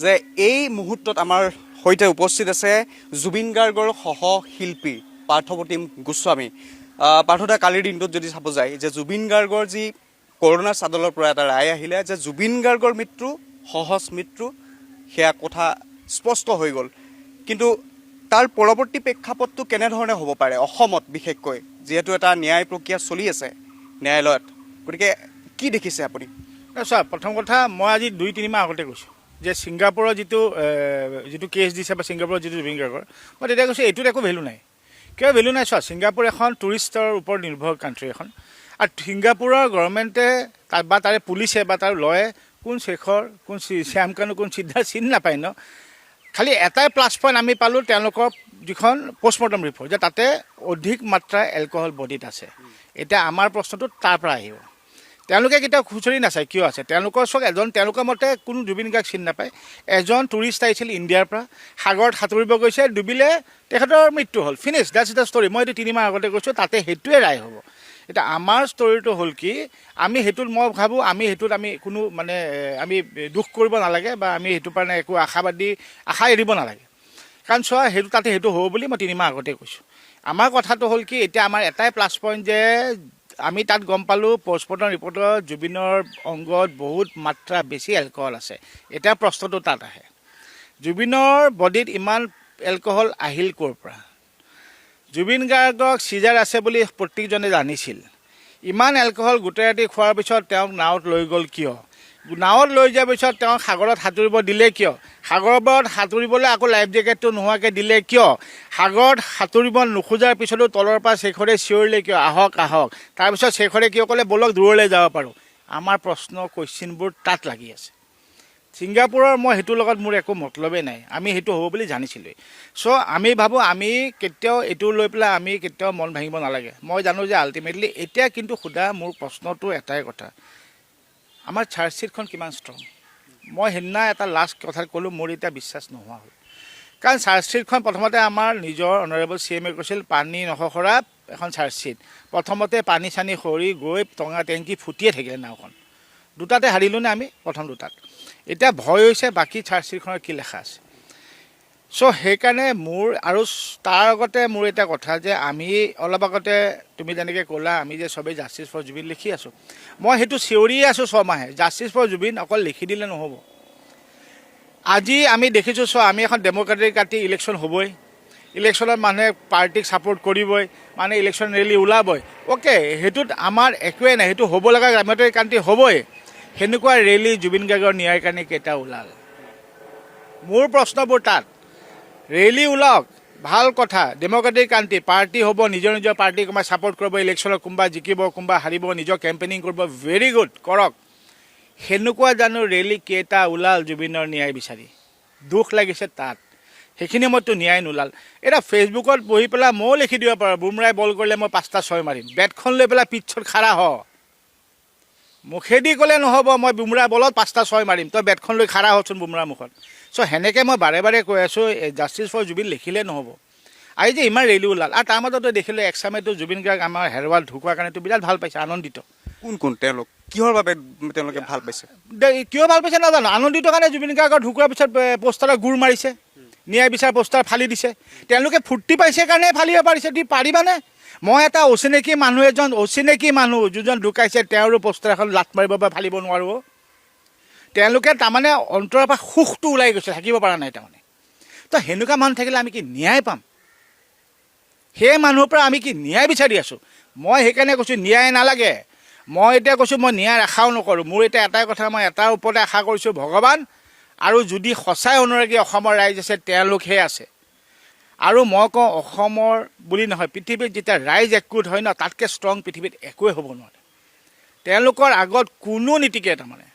যে এই মুহূৰ্তত আমাৰ সৈতে উপস্থিত আছে জুবিন গাৰ্গৰ সহশিল্পী পাৰ্থপ্ৰতিম গোস্বামী পাৰ্থদা কালিৰ দিনটোত যদি চাব যায় যে জুবিন গাৰ্গৰ যি কৰোনাছ আদালতৰ পৰা এটা ৰায় আহিলে যে জুবিন গাৰ্গৰ মৃত্যু সহজ মৃত্যু সেয়া কথা স্পষ্ট হৈ গ'ল কিন্তু তাৰ পৰৱৰ্তী প্ৰেক্ষাপটটো কেনেধৰণে হ'ব পাৰে অসমত বিশেষকৈ যিহেতু এটা ন্যায় প্ৰক্ৰিয়া চলি আছে ন্যায়ালয়ত গতিকে কি দেখিছে আপুনি চোৱা প্ৰথম কথা মই আজি 2-3 মাহ আগতে কৈছোঁ যে ছিংগাপুৰৰ যিটো কেছ দিছে বা ছিংগাপুৰৰ যিটো জুবিন গাৰ্গৰ মই তেতিয়া কৈছোঁ এইটোত একো ভেলু নাই কিয় ভেলু নাই চোৱা ছিংগাপুৰ এখন টুৰিষ্টৰ ওপৰত নিৰ্ভৰ কাণ্ট্ৰি এখন আৰু ছিংগাপুৰৰ গভৰ্ণমেণ্টে বা তাৰে পুলিচে বা তাৰ লয়ে কোন শেখৰ কোন শ্যামকানু কোন সিদ্ধাৰ্থ চিনি নাপায় ন খালি এটাই প্লাছ পইণ্ট আমি পালোঁ তেওঁলোকৰ যিখন পষ্টমৰ্টম ৰিপৰ্ট যে তাতে অধিক মাত্ৰা এলকহল বডিত আছে এতিয়া আমাৰ প্ৰশ্নটো তাৰ পৰা আহিব তেওঁলোকে কেতিয়াও খুচৰি নাচায় কিয় আছে তেওঁলোকৰ চক তেওঁলোকৰ মতে কোনো জুবিন গাৰ্গ চিনি নাপায় এজন টুৰিষ্ট আহিছিল ইণ্ডিয়াৰ পৰা সাগৰত সাঁতুৰিব গৈছে ডুবিলে তেখেতৰ মৃত্যু হ'ল ফিনিছ দ্যাটছ দ্য ষ্টৰী মই এইটো 3 মাহ আগতে কৈছোঁ তাতে সেইটোৱে ৰায় হ'ব এতিয়া আমাৰ ষ্টৰীটো হ'ল কি আমি সেইটোত মই ভাবোঁ আমি সেইটোত আমি কোনো মানে আমি দুখ কৰিব নালাগে বা আমি সেইটোৰ কাৰণে একো আশা এৰিব নালাগে কাৰণ চোৱা সেইটো তাতে সেইটো হ'ব বুলি মই 3 মাহ আগতে কৈছোঁ আমাৰ কথাটো হ'ল কি এতিয়া আমাৰ এটাই প্লাছ পইণ্ট যে আমি তাত গম পালোঁ পষ্টমৰ্টম ৰিপৰ্টত জুবিনৰ অংগত বহুত মাত্ৰা বেছি এলকহল আছে এতিয়া প্ৰশ্নটো তাত আহে জুবিনৰ বডিত ইমান এলকহল আহিল ক'ৰ পৰা জুবিন গাৰ্গক চিজাৰ আছে বুলি প্ৰত্যেকজনে জানিছিল ইমান এলকহল গোটেই ৰাতি খোৱাৰ পিছত তেওঁক নাৱত লৈ গ'ল কিয় নাৱত লৈ যোৱাৰ পিছত তেওঁক সাগৰত সাঁতুৰিব দিলে কিয় সাগৰত সাঁতুৰিবলৈ আকৌ লাইফ জেকেটটো নোহোৱাকৈ দিলে কিয় সাগৰত সাঁতুৰিব নোখোজাৰ পিছতো তলৰ পৰা শেখৰে চিঞৰিলে কিয় আহক আহক তাৰপিছত শেখৰে কিয় ক'লে ব'লক দূৰলৈ যাব পাৰোঁ আমাৰ প্ৰশ্ন কুৱেশ্যনবোৰ তাত লাগি আছে ছিংগাপুৰৰ মই সেইটোৰ লগত মোৰ একো মতলবেই নাই আমি সেইটো হ'ব বুলি জানিছিলোঁ চ' আমি ভাবোঁ আমি কেতিয়াও এইটো লৈ পেলাই আমি কেতিয়াও মন ভাঙিব নালাগে মই জানো যে আল্টিমেটলি এতিয়া কিন্তু সোধা মোৰ প্ৰশ্নটো এটাই কথা আমাৰ চাৰ্জশ্বীটখন কিমান ষ্ট্ৰং মই সেইদিনা এটা লাষ্ট কথা ক'লোঁ মোৰ এতিয়া বিশ্বাস নোহোৱা হ'ল কাৰণ চাৰ্জশ্বীটখন প্ৰথমতে আমাৰ নিজৰ অনাৰেবল CMে কৈছিল পানী নখসৰা এখন চাৰ্জশ্বীট প্ৰথমতে পানী চানী সৰি গৈ টঙা টেংকি ফুটিয়ে থাকিলে নাওখন দুটাতে হাৰিলোঁ নে আমি প্ৰথম দুটাত এতিয়া ভয় হৈছে বাকী চাৰ্জশ্বীটখনৰ কি লেখা আছে চ' সেইকাৰণে মোৰ আৰু তাৰ আগতে মোৰ এটা কথা যে আমি অলপ আগতে তুমি যেনেকৈ ক'লা আমি যে চবেই জাষ্টিছ ফৰ জুবিন লিখি আছোঁ মই সেইটো চিঞৰিয়ে আছোঁ 6 মাহে জাষ্টিছ ফৰ জুবিন অকল লিখি দিলে নহ'ব আজি আমি দেখিছোঁ আমি এখন ডেম'ক্ৰেটিক পাৰ্টি ইলেকশ্যন হ'বই ইলেকশ্যনত মানুহে পাৰ্টিক ছাপোৰ্ট কৰিবই মানে ইলেকশ্যন ৰেলী ওলাবই অ'কে সেইটোত আমাৰ একোৱেই নাই, সেইটো হ'ব লগা গ্ৰাম্য ক্ৰান্তি হ'বই। সেনেকুৱা ৰেলী জুবিন গাৰ্গৰ ন্যায়ৰ কাৰণে কেইটা ওলাল? মোৰ প্ৰশ্নবোৰ তাত। ৰেলী ওলাওক, ভাল কথা, ডেম'ক্ৰেটিক কাণ্ট্ৰি, পাৰ্টি হ'ব, নিজৰ নিজৰ পাৰ্টি কোনোবাই ছাপৰ্ট কৰিব, ইলেকশ্যনত কোনোবা জিকিব, কোনোবা হাৰিব, নিজৰ কেম্পেইনিং কৰিব, ভেৰি গুড, কৰক। সেনেকুৱা জানো ৰেলী কেইটা ওলাল জুবিনৰ ন্যায় বিচাৰি? দুখ লাগিছে তাত। সেইখিনি সময়ততো ন্যায় নোলাল। এতিয়া ফেচবুকত বহি পেলাই ময়ো লিখি দিব পাৰোঁ, বুমৰাই বল কৰিলে মই 5টা 6 মাৰিম, বেটখন লৈ পেলাই পিছত খাৰা হ। মুখেদি ক'লে নহ'ব মই বুমৰা বলত 5টা 6 মাৰিম, তই বেটখন লৈ খাৰা হচোন বুমৰাৰ মুখত। চ' সেনেকৈ মই বাৰে বাৰে কৈ আছোঁ, জাষ্টিছ ফৰ জুবিন লিখিলে নহ'ব। আজি যে ইমান ৰেলী ওলাল, আৰু তাৰ মাজতে দেখিলোঁ একচামেতো জুবিন গাৰ্গ আমাৰ হেৰুৱাল ঢুকোৱাৰ কাৰণেতো বিৰাট ভাল পাইছে, আনন্দিত। কোন তেওঁলোক, কিহৰ বাবে তেওঁলোকে ভাল পাইছে? কিয় ভাল পাইছে নাজানো, আনন্দিত কাৰণে জুবিন গাৰ্গৰ ঢুকোৱাৰ পিছত পোষ্টাৰত গুৰ মাৰিছে, ন্যায় বিচাৰ পোষ্টাৰ ফালি দিছে। তেওঁলোকে ফূৰ্তি পাইছে কাৰণে ফালিব পাৰিছে, তুমি পাৰিবানে? মই এটা অচিনাকি মানুহ, এজন অচিনাকি মানুহ যোনজন ঢুকাইছে তেওঁৰো পোষ্টাৰ এখন লাট মাৰিব বা ফালিব নোৱাৰোঁ। তেওঁলোকে তাৰমানে অন্তৰৰ পৰা সুখটো ওলাই গৈছে, থাকিব পৰা নাই তাৰমানে। তো সেনেকুৱা মানুহ থাকিলে আমি কি ন্যায় পাম? সেই মানুহৰ পৰা আমি কি ন্যায় বিচাৰি আছোঁ? মই সেইকাৰণে কৈছোঁ ন্যায় নালাগে। মই এতিয়া কৈছোঁ মই ন্যায় আশাও নকৰোঁ। মোৰ এতিয়া এটাই কথা, মই এটাৰ ওপৰতে আশা কৰিছোঁ, ভগৱান আৰু যদি সঁচাই অনুৰাগী অসমৰ ৰাইজ আছে তেওঁলোকহে আছে। আৰু মই কওঁ অসমৰ বুলি নহয়, পৃথিৱীত যেতিয়া ৰাইজ একগোট হয় ন, তাতকৈ ষ্ট্ৰং পৃথিৱীত একোৱে হ'ব নোৱাৰে। তেওঁলোকৰ আগত কোনো নীতিকে তাৰমানে।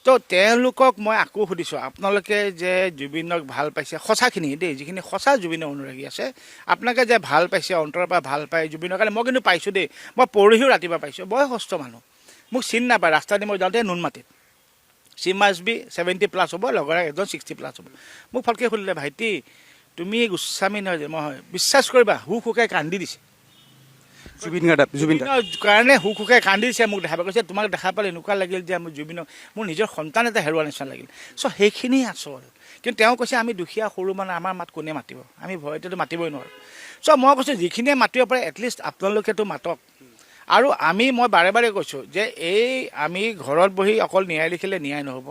তো তেওঁলোকক মই আকৌ সুধিছোঁ, আপোনালোকে যে জুবিনক ভাল পাইছে, সঁচাখিনি দেই, যিখিনি সঁচা জুবিনৰ অনুৰাগী আছে, আপোনালোকে যে ভাল পাইছে, অন্তৰৰ পৰা ভাল পায় জুবিনৰ কাৰণে, মই কিন্তু পাইছোঁ দেই। মই পৰহিও ৰাতিপুৱা পাইছোঁ, বয়সস্থ মানুহ, মোক চিনি নাপায়, ৰাস্তা দি মই যাওঁতে নুনমাটিত, চি মাষ্ট বি 70+ হ'ব, লগৰে এজন 60+ হ'ব। মোক ফটকৈ সুধিলে, ভাইটি তুমি গোস্বামী নহয় যে? মই হয়। বিশ্বাস কৰিবা, হুকাই কান্দি দিছে। জুবিনৰ কাৰণে হুকাই কান্দি দিছে। মোক দেখা পাই কৈছে, তোমাক দেখা পালে এনেকুৱা লাগিল যে মোৰ জুবিনক মোৰ নিজৰ সন্তান এটা হেৰুৱা নিচিনা লাগিল। চ' সেইখিনি আচল। কিন্তু তেওঁ কৈছে আমি দুখীয়া সৰু মানুহ, আমাৰ মাত কোনে মাতিব, আমি ভয়তেতো মাতিবই নোৱাৰোঁ। চ' মই কৈছোঁ যিখিনিয়ে মাতিব পাৰে এটলিষ্ট আপোনালোকেতো মাতক। আৰু মই বাৰে বাৰে কৈছোঁ যে আমি ঘৰত বহি অকল ন্যায় লিখিলে ন্যায় নহ'ব।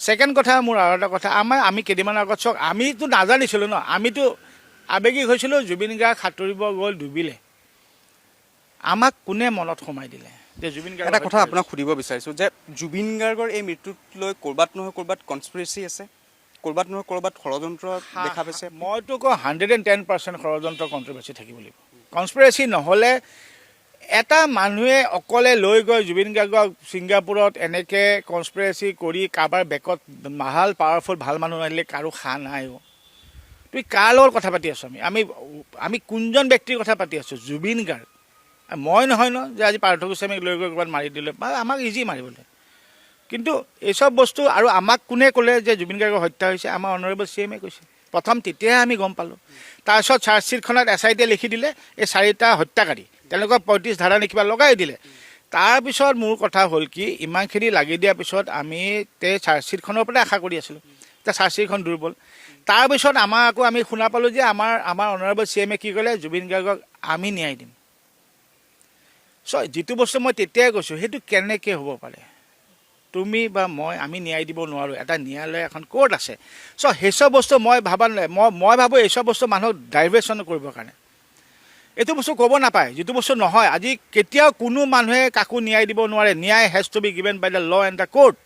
ছেকেণ্ড কথা, মোৰ আৰু এটা কথা, আমি কেইদিনমানৰ আগত চাওক, আমিতো নাজানিছিলোঁ ন, আমিতো আৱেগিক হৈছিলোঁ, জুবিন গাৰ্গ সাঁতুৰিব গ'ল, ডুবিলে। আমাক কোনে মনত সোমাই দিলে যে জুবিন গাৰ্গ? এটা কথা আপোনাক সুধিব বিচাৰিছোঁ যে জুবিন গাৰ্গৰ এই মৃত্যুক লৈ ক'ৰবাত নহয় ক'ৰবাত কনস্পিৰেচি আছে, ক'ৰবাত নহয় ক'ৰবাত ষড়যন্ত্ৰ দেখা পাইছে? মইতো কওঁ 110% ষড়যন্ত্ৰ কনস্পিৰেচি থাকিব লাগিব। কনস্পিৰেচি নহ'লে এটা মানুহে অকলে লৈ গৈ জুবিন গাৰ্গক ছিংগাপুৰত এনেকৈ কনস্পিৰেচি কৰি কাৰোবাৰ বেকত ভাল পাৱাৰফুল ভাল মানুহ আহিলে কাৰো খা নাই। তুমি কাৰ লগত কথা পাতি আছোঁ? আমি কোনজন ব্যক্তিৰ কথা পাতি আছোঁ? জুবিন গাৰ্গ। মই নহয় ন যে আজি পাৰ্থ গোস্বামীক লৈ গৈ ক'ৰবাত মাৰি দিলে, আমাক ইজি মাৰিবলৈ। কিন্তু এইচব বস্তু, আৰু আমাক কোনে ক'লে যে জুবিন গাৰ্গৰ হত্যা হৈছে? আমাৰ অনাৰেবল CM কৈছে প্ৰথম, তেতিয়াহে আমি গম পালোঁ। তাৰপিছত চাৰ্জশ্বিটখনত SIT লিখি দিলে এই 4টা হত্যাকাৰী, তেওঁলোকক 35 ধাৰা নে কিবা লগাই দিলে। তাৰপিছত মোৰ কথা হ'ল কি, ইমানখিনি লাগি দিয়াৰ পিছত আমি চাৰ্জশ্বিটখনৰ ওপৰতে আশা কৰি আছিলোঁ, এতিয়া চাৰ্জশ্বিটখন দুৰ্বল। তাৰপিছত আমি শুনা পালোঁ যে আমাৰ অনাৰেবল CM কি ক'লে, জুবিন গাৰ্গক আমি ন্যায় দিম। চ' যিটো বস্তু মই তেতিয়াই কৈছোঁ, সেইটো কেনেকৈ হ'ব পাৰে? তুমি বা আমি ন্যায় দিব নোৱাৰোঁ, এটা ন্যায়ালয় এখন কোৰ্ট আছে। চ' সেইচব বস্তু মই ভাবোঁ এইচব বস্তু মানুহক ডাইভাৰ্চন কৰিবৰ কাৰণে। এইটো বস্তু ক'ব নাপায়, যিটো বস্তু নহয়। আজি কেতিয়াও কোনো মানুহে কাকো ন্যায় দিব নোৱাৰে। ন্যায় has to be given by the law and the court.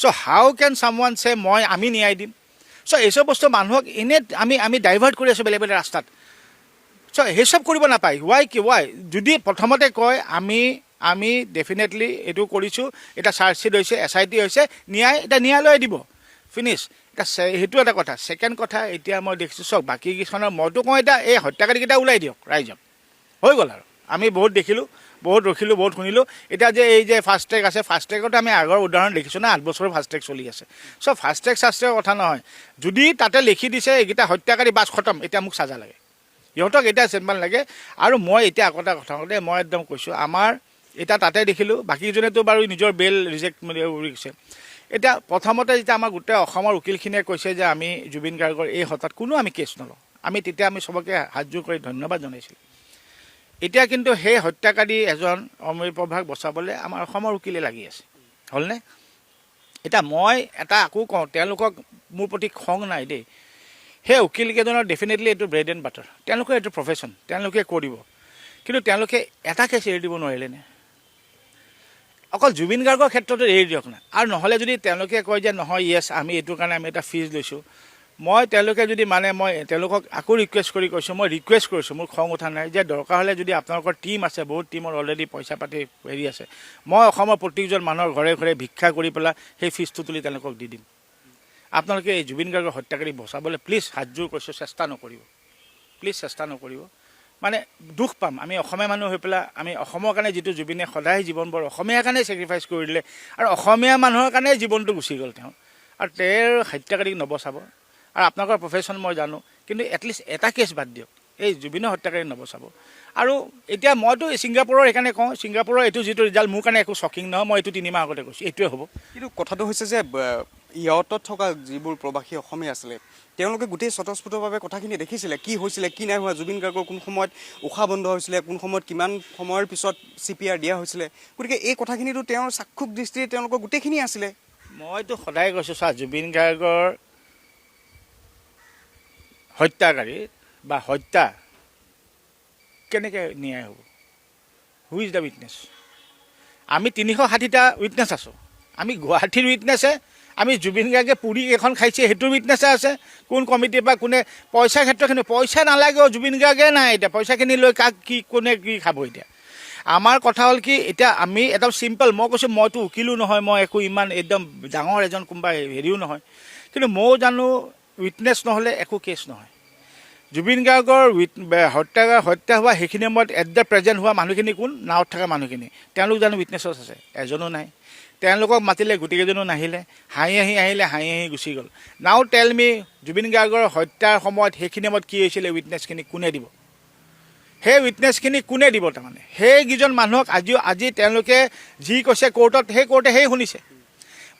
So' how can someone say আমি ন্যায় দিম? চ' এইচব বস্তু মানুহক আমি ডাইভাৰ্ট কৰি আছোঁ বেলেগ বেলেগ ৰাস্তাত। চ' সেইচব কৰিব নাপায়। ৱাই যদি প্ৰথমতে কয় আমি ডেফিনেটলি এইটো কৰিছোঁ, এটা চাৰ্জশ্বিট হৈছে, SIT হৈছে, এটা ন্যায়ালয়ে দিব, ফিনিছ। এতিয়া সেইটো এটা কথা। ছেকেণ্ড কথা, এতিয়া মই দেখিছোঁ চাওক, বাকী কিছুমানৰ মইতো কওঁ এতিয়া এই হত্যাকাৰীকেইটা ওলাই দিয়ক ৰাইজক, হৈ গ'ল আৰু। আমি বহুত দেখিলোঁ, বহুত ৰখিলোঁ, বহুত শুনিলোঁ। এতিয়া যে এই যে ফাষ্টেগ আছে, ফাষ্টেগতো আমি আগৰ উদাহৰণ দেখিছোঁ না, 8 বছৰৰ ফাষ্টেগ চলি আছে। চ' ফাষ্টেগ কথা নহয়, যদি তাতে লিখি দিছে এইকেইটা হত্যাকাৰী বাছ খতম, এতিয়া মোক চাজা লাগে, সিহঁতক এতিয়া চেম্পাল লাগে। আৰু মই এতিয়া আকৌ এটা কথা কওঁতে মই একদম কৈছোঁ, আমাৰ এতিয়া তাতে দেখিলোঁ, বাকীজনেতো বাৰু নিজৰ বেল ৰিজেক্ট কৰিছে। এতিয়া প্ৰথমতে যেতিয়া আমাৰ গোটেই অসমৰ উকিলখিনিয়ে কৈছে যে আমি জুবিন গাৰ্গৰ এই হত্যাত কোনো আমি কেছ নলওঁ, তেতিয়া আমি চবকে হাতযোৰ কৰি ধন্যবাদ জনাইছিলোঁ। এতিয়া কিন্তু সেই হত্যাকাৰী এজন অমৃত প্ৰভাক বচাবলৈ আমাৰ অসমৰ উকিলে লাগি আছে, হ'লনে? এতিয়া মই এটা আকৌ কওঁ, তেওঁলোকক মোৰ প্ৰতি খং নাই দেই। সেই উকিলকেইজনৰ ডেফিনেটলি এইটো ব্ৰেড এণ্ড বাটাৰ, তেওঁলোকৰ এইটো প্ৰফেশ্যন, তেওঁলোকে কৰিব। কিন্তু তেওঁলোকে এটা কেছ এৰি দিব নোৱাৰিলেনে? অকল জুবিন গাৰ্গৰ ক্ষেত্ৰতো এৰি দিয়ক না। আৰু নহ'লে যদি তেওঁলোকে কয় যে নহয় য়েছ আমি এইটোৰ কাৰণে আমি এটা ফিজ লৈছোঁ, মই তেওঁলোকে যদি মানে মই তেওঁলোকক আকৌ ৰিকুৱেষ্ট কৰি কৈছোঁ, মই ৰিকুৱেষ্ট কৰিছোঁ, মোৰ খং উঠা নাই, যে দৰকাৰ হ'লে যদি আপোনালোকৰ টীম আছে, বহুত টীমৰ অলৰেডি পইচা পাতি হেৰি আছে, মই অসমৰ প্ৰত্যেকজন মানুহৰ ঘৰে ঘৰে ভিক্ষা কৰি পেলাই সেই ফিজটো তুলি তেওঁলোকক দি দিম। আপোনালোকে এই জুবিন গাৰ্গৰ হত্যাকাৰী বচাবলৈ প্লিজ হাতযোৰ কৈছোঁ চেষ্টা নকৰিব, প্লিজ চেষ্টা নকৰিব। মানে দুখ পাম আমি অসমীয়া মানুহ হৈ পেলাই, আমি অসমৰ কাৰণে যিটো জুবিনে সদায় জীৱনবোৰ অসমীয়াৰ কাৰণে ছেক্ৰিফাইচ কৰি দিলে, আৰু অসমীয়া মানুহৰ কাৰণে জীৱনটো গুচি গ'ল তেওঁ, আৰু তেওঁৰ হত্যাকাৰীক নবচাব। আৰু আপোনালোকৰ প্ৰফেশ্যন মই জানো, কিন্তু এটলিষ্ট এটা কেছ বাদ দিয়ক, এই জুবিনৰ হত্যাকাৰী নবচাব। আৰু এতিয়া মইতো ছিংগাপুৰৰ সেইকাৰণে কওঁ, ছিংগাপুৰৰ এইটো যিটো ৰিজাল্ট মোৰ কাৰণে একো শ্বকিং নহয়, মই এইটো 3 মাহ আগতে কৈছোঁ এইটোৱে হ'ব। কিন্তু কথাটো হৈছে যে ইয়টত থকা যিবোৰ প্ৰৱাসী অসমীয়া আছিলে তেওঁলোকে গোটেই স্বতঃস্ফূৰ্তভাৱে কথাখিনি দেখিছিলে, কি হৈছিলে কি নাই হোৱা, জুবিন গাৰ্গৰ কোন সময়ত উশাহ বন্ধ হৈছিলে, কোন সময়ত কিমান সময়ৰ পিছত CPR দিয়া হৈছিলে, গতিকে এই কথাখিনিতো তেওঁৰ চাক্ষুষ দৃষ্টিৰে তেওঁলোকৰ গোটেইখিনি আছিলে। মইতো সদায় কৈছোঁ চা, জুবিন গাৰ্গৰ হত্যাকাৰী বা হত্যা কেনেকৈ ন্যায় হ'ব? হু ইজ দ্য উইটনেছ? আমি 360টা উইটনেছ আছোঁ, আমি গুৱাহাটীৰ উইটনেছে, আমি জুবিন গাৰ্গে পুৰি এখন খাইছে সেইটোৰ উইটনেছে আছে, কোন কমিটিৰ পৰা কোনে পইচাৰ ক্ষেত্ৰখিনি, পইচা নালাগেও, জুবিন গাৰ্গে নাই এতিয়া, পইচাখিনি লৈ কাক কি কোনে কি খাব এতিয়া? আমাৰ কথা হ'ল কি, এতিয়া আমি একদম চিম্পল, মই কৈছোঁ মইতো উকিলো নহয়, মই একো ইমান একদম ডাঙৰ এজন কোনোবা হেৰিও নহয়, কিন্তু ময়ো জানো উইটনেছ নহ'লে একো কেছ নহয়। জুবিন গাৰ্গৰ হত্যা হোৱা সেইখিনি সময়ত এট দ্য প্ৰেজেণ্ট হোৱা মানুহখিনি কোন? নাৱত থকা মানুহখিনি, তেওঁলোক জানো উইটনেছত আছে? এজনো নাই। তেওঁলোকক মাতিলে গোটেইকেইজনো নাহিলে, হাঁহি হাঁহি আহিলে, হাঁহি হাঁহি গুচি গ'ল। নাও টেল মি, জুবিন গাৰ্গৰ হত্যাৰ সময়ত সেইখিনি সময়ত কি হৈছিলে, উইটনেছখিনি কোনে দিব? সেই উইটনেছখিনি কোনে দিব? তাৰমানে সেইকেইজন মানুহক আজি তেওঁলোকে যি কৈছে কোৰ্টত, সেই কোৰ্টে সেই শুনিছে।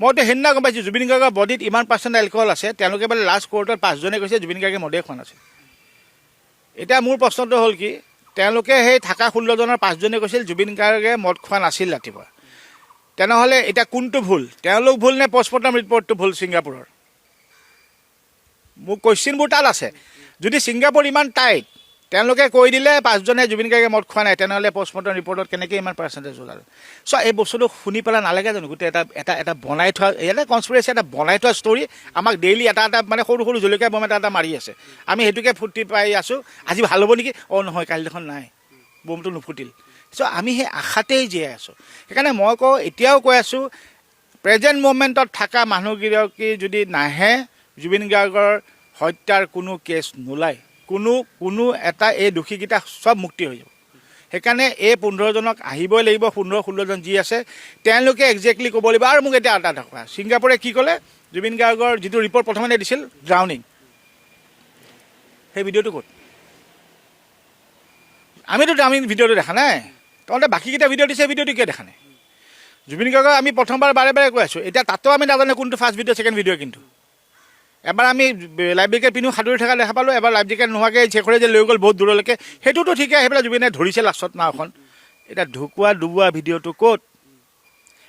মইতো সেইদিনা গম পাইছোঁ জুবিন গাৰ্গৰ বডিত ইমান % এলকহল আছে, তেওঁলোকে বোলে লাষ্ট কোৰ্টত 5জনে কৈছে জুবিন গাৰ্গে মদেই খোৱা নাছিল। এতিয়া মোৰ প্ৰশ্নটো হ'ল কি, তেওঁলোকে সেই থকা 16জনৰ 5জনে কৈছিল জুবিন গাৰ্গে মদ খোৱা নাছিল ৰাতিপুৱা, তেনেহ'লে এতিয়া কোনটো ভুল? তেওঁলোক ভুল নে পষ্টমৰ্টম ৰিপৰ্টটো ভুল ছিংগাপুৰৰ? মোৰ কুৱেশ্যনবোৰ তাত আছে। যদি ছিংগাপুৰ ইমান টাইট, তেওঁলোকে কৈ দিলে 5জনে জুবিন গাৰ্গে মদ খোৱা নাই, তেনেহ'লে পষ্টমৰ্টম ৰিপৰ্টত কেনেকৈ ইমান % ওলাল? চ' এই বস্তুটো শুনি পেলাই নালাগে জানো গোটেই এটা বনাই থোৱা, ইয়াতে কনস্পিৰেচি এটা বনাই থোৱা ষ্টৰী, আমাক ডেইলি এটা মানে সৰু সৰু জলকীয়া বম এটা মাৰি আছে, আমি সেইটোকে ফূৰ্তি পাই আছোঁ, আজি ভাল হ'ব নেকি, নহয় কালি দেখোন নাই, বমটো নুফুটিল। চ' আমি সেই আশাতেই জীয়াই আছোঁ। সেইকাৰণে মই কওঁ, এতিয়াও কৈ আছোঁ, প্ৰেজেণ্ট মুভমেণ্টত থকা মানুহগৰাকী যদি নাহে, জুবিন গাৰ্গৰ হত্যাৰ কোনো কেছ নোলায়, কোনো এটা এই দোষীকেইটা চব মুক্তি হৈ যাব। সেইকাৰণে এই 15জনক আহিবই লাগিব, 15-16জন যি আছে তেওঁলোকে একজেক্টলি ক'ব লাগিব। আৰু মোক এতিয়া এটা কোৱা, ছিংগাপুৰে কি ক'লে? জুবিন গাৰ্গৰ যিটো ৰিপৰ্ট প্ৰথমতে দিছিল ড্ৰাউনিং, সেই ভিডিঅ'টো ক'ত? আমিতো ড্ৰাউনিং ভিডিঅ'টো দেখা নাই, তহঁতে বাকীকেইটা ভিডিঅ' দিছে, ভিডিঅ'টো কিয় দেখা নাই? জুবিন গাৰ্গৰ আমি প্ৰথমবাৰ বাৰে বাৰে কৈ আছোঁ, এতিয়া তাতো আমি নাজানো কোনটো ফাৰ্ষ্ট ভিডিঅ' ছেকেণ্ড ভিডিঅ'। কিন্তু এবাৰ আমি লাইফ জেকেট পিন্ধি সাঁতুৰি থকা দেখা পালোঁ, এবাৰ লাইফ জেকেট নোহোৱাকৈ শেখৰে যে লৈ গ'ল বহুত দূৰলৈকে, সেইটোতো ঠিকে, আহি পেলাই জুবিনে ধৰিছে লাষ্টত নাওখন। এতিয়া ঢুকুৱা ডুবোৱা ভিডিঅ'টো ক'ত?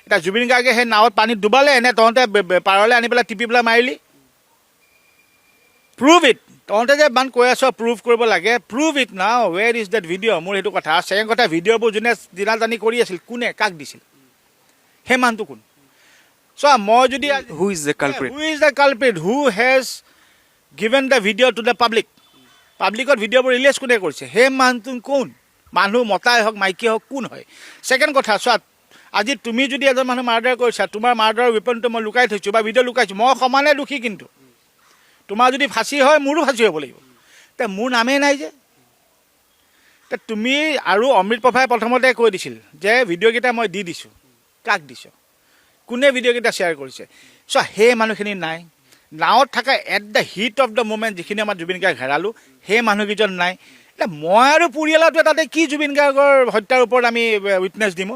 এতিয়া জুবিন গাৰ্গে সেই নাৱত পানীত ডুবালে নে তহঁতে পাৰলৈ আনি পেলাই টিপি পেলাই মাৰিলি? Prove it. তহঁতে যে ইমান কৈ আছ প্ৰুভ কৰিব লাগে, প্ৰুভ ইট নাও, ৱেৰ ইজ দেট ভিডিঅ'? মোৰ সেইটো কথা। আৰু ছেকেণ্ড কথা, ভিডিঅ'বোৰ যোনে দিনা জানি কৰি আছিল, কোনে কাক দিছিল? সেই মানুহটো কোন? চ' মই যদি who is the culprit? Who is the culprit? Who has given the video' to the public? পাব্লিকত ভিডিঅ'বোৰ ৰিলিজ কোনে কৰিছে? সেই মানুহটো কোন? মানুহ মতাই হওক মাইকী হওক কোন হয়? ছেকেণ্ড কথা, চোৱা, আজি তুমি যদি এজন মানুহ মাৰ্ডাৰ কৰিছা, তোমাৰ মাৰ্ডাৰৰ ৱেপনটো মই লুকাই থৈছোঁ বা ভিডিঅ' লুকাইছোঁ, মই সমানে দোষী। কিন্তু তোমাৰ যদি ফাঁচি হয়, মোৰো ফাঁচি হ'ব লাগিব। তে মোৰ নামেই নাই যে। তুমি আৰু অমৃত প্ৰভাই প্ৰথমতে কৈ দিছিল যে ভিডিঅ'কেইটা মই দি দিছোঁ, কাক দিছ? কোনে ভিডিঅ'কেইটা শ্বেয়াৰ কৰিছে? চ' সেই মানুহখিনি নাই। নাৱত থকা at the heat of the moment যিখিনি আমাৰ জুবিন গাৰ্গ হেৰালোঁ, সেই মানুহকেইজন নাই। এতিয়া মই আৰু পৰিয়ালটোৱে তাতে কি জুবিন গাৰ্গৰ হত্যাৰ ওপৰত আমি উইটনেছ দিম?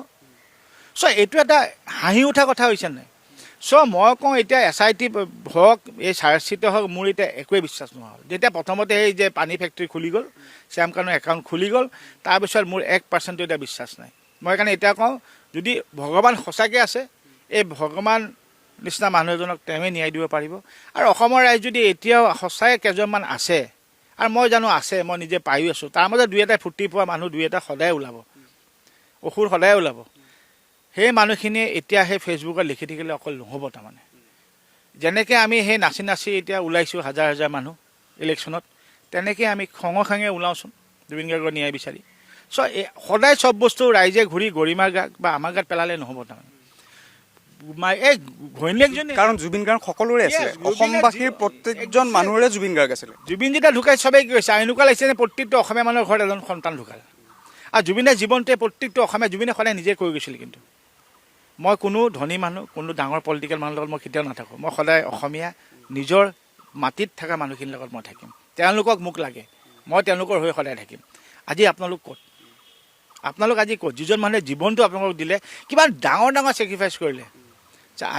চ' এইটো এটা হাঁহি উঠা কথা হৈছে নাই? চ' মই কওঁ, এতিয়া SIT হওক, এই চাৰ্জশ্বিটে হওক, মোৰ এতিয়া একোৱেই বিশ্বাস নোহোৱা হ'ল। যেতিয়া প্ৰথমতে এই যে পানী ফেক্টৰী খুলি গ'ল, শ্যাম কানুৰ একাউণ্ট খুলি গ'ল, তাৰপিছত মোৰ 1% এতিয়া বিশ্বাস নাই। মই সেইকাৰণে এতিয়া কওঁ, যদি ভগৱান সঁচাকৈ আছে, এই ভগৱান নিচিনা মানুহ এজনক তেওঁৱে ন্যায় দিব পাৰিব। আৰু অসমৰ ৰাইজ যদি এতিয়াও সঁচাই কেইজনমান আছে, আৰু মই জানো আছে, মই নিজে পায়ো আছোঁ। তাৰ মাজত দুই এটা ফূৰ্তি পোৱা মানুহ দুই এটা সদায় ওলাব, অসুৰ সদায় ওলাব। সেই মানুহখিনিয়ে এতিয়া সেই ফেচবুকত লিখি থাকিলে অকল নহ'ব। তাৰমানে যেনেকৈ আমি সেই নাচি নাচি এতিয়া ওলাইছোঁ হাজাৰ হাজাৰ মানুহ ইলেকশ্যনত, তেনেকৈ আমি খঙে খঙে ওলাওঁচোন জুবিন গাৰ্গৰ ন্যায় বিচাৰি। সদায় চব বস্তু ৰাইজে ঘূৰি গৰিমাৰ গাত বা আমাৰ গাত পেলালে নহ'ব। তাৰমানে এই ঘৈণীয়েকজনী, কাৰণ জুবিন গাৰ্গ সকলোৰে আছিলে, অসমবাসীৰ প্ৰত্যেকজন মানুহৰে জুবিন গাৰ্গ আছিলে। জুবিন যেতিয়া ঢুকাই চবেই কি কৈছে, এনেকুৱা লাগিছে যে প্ৰত্যেকটো অসমীয়া মানুহৰ ঘৰত এজন সন্তান ঢুকাল। আৰু জুবিনে জীৱনটোৱে প্ৰত্যেকটো অসমীয়া জুবিনে সদায় নিজে কৈ গৈছিল। কিন্তু মই কোনো ধনী মানুহ, কোনো ডাঙৰ পলিটিকেল মানুহৰ লগত মই কেতিয়াও নাথাকোঁ। মই সদায় অসমীয়া নিজৰ মাটিত থকা মানুহখিনিৰ লগত মই থাকিম। তেওঁলোকক মোক লাগে, মই তেওঁলোকৰ হৈ সদায় থাকিম। আজি আপোনালোক ক'ত? আপোনালোক আজি ক'ত? যিজন মানুহে জীৱনটো আপোনালোকক দিলে, কিমান ডাঙৰ ডাঙৰ ছেক্ৰিফাইচ কৰিলে,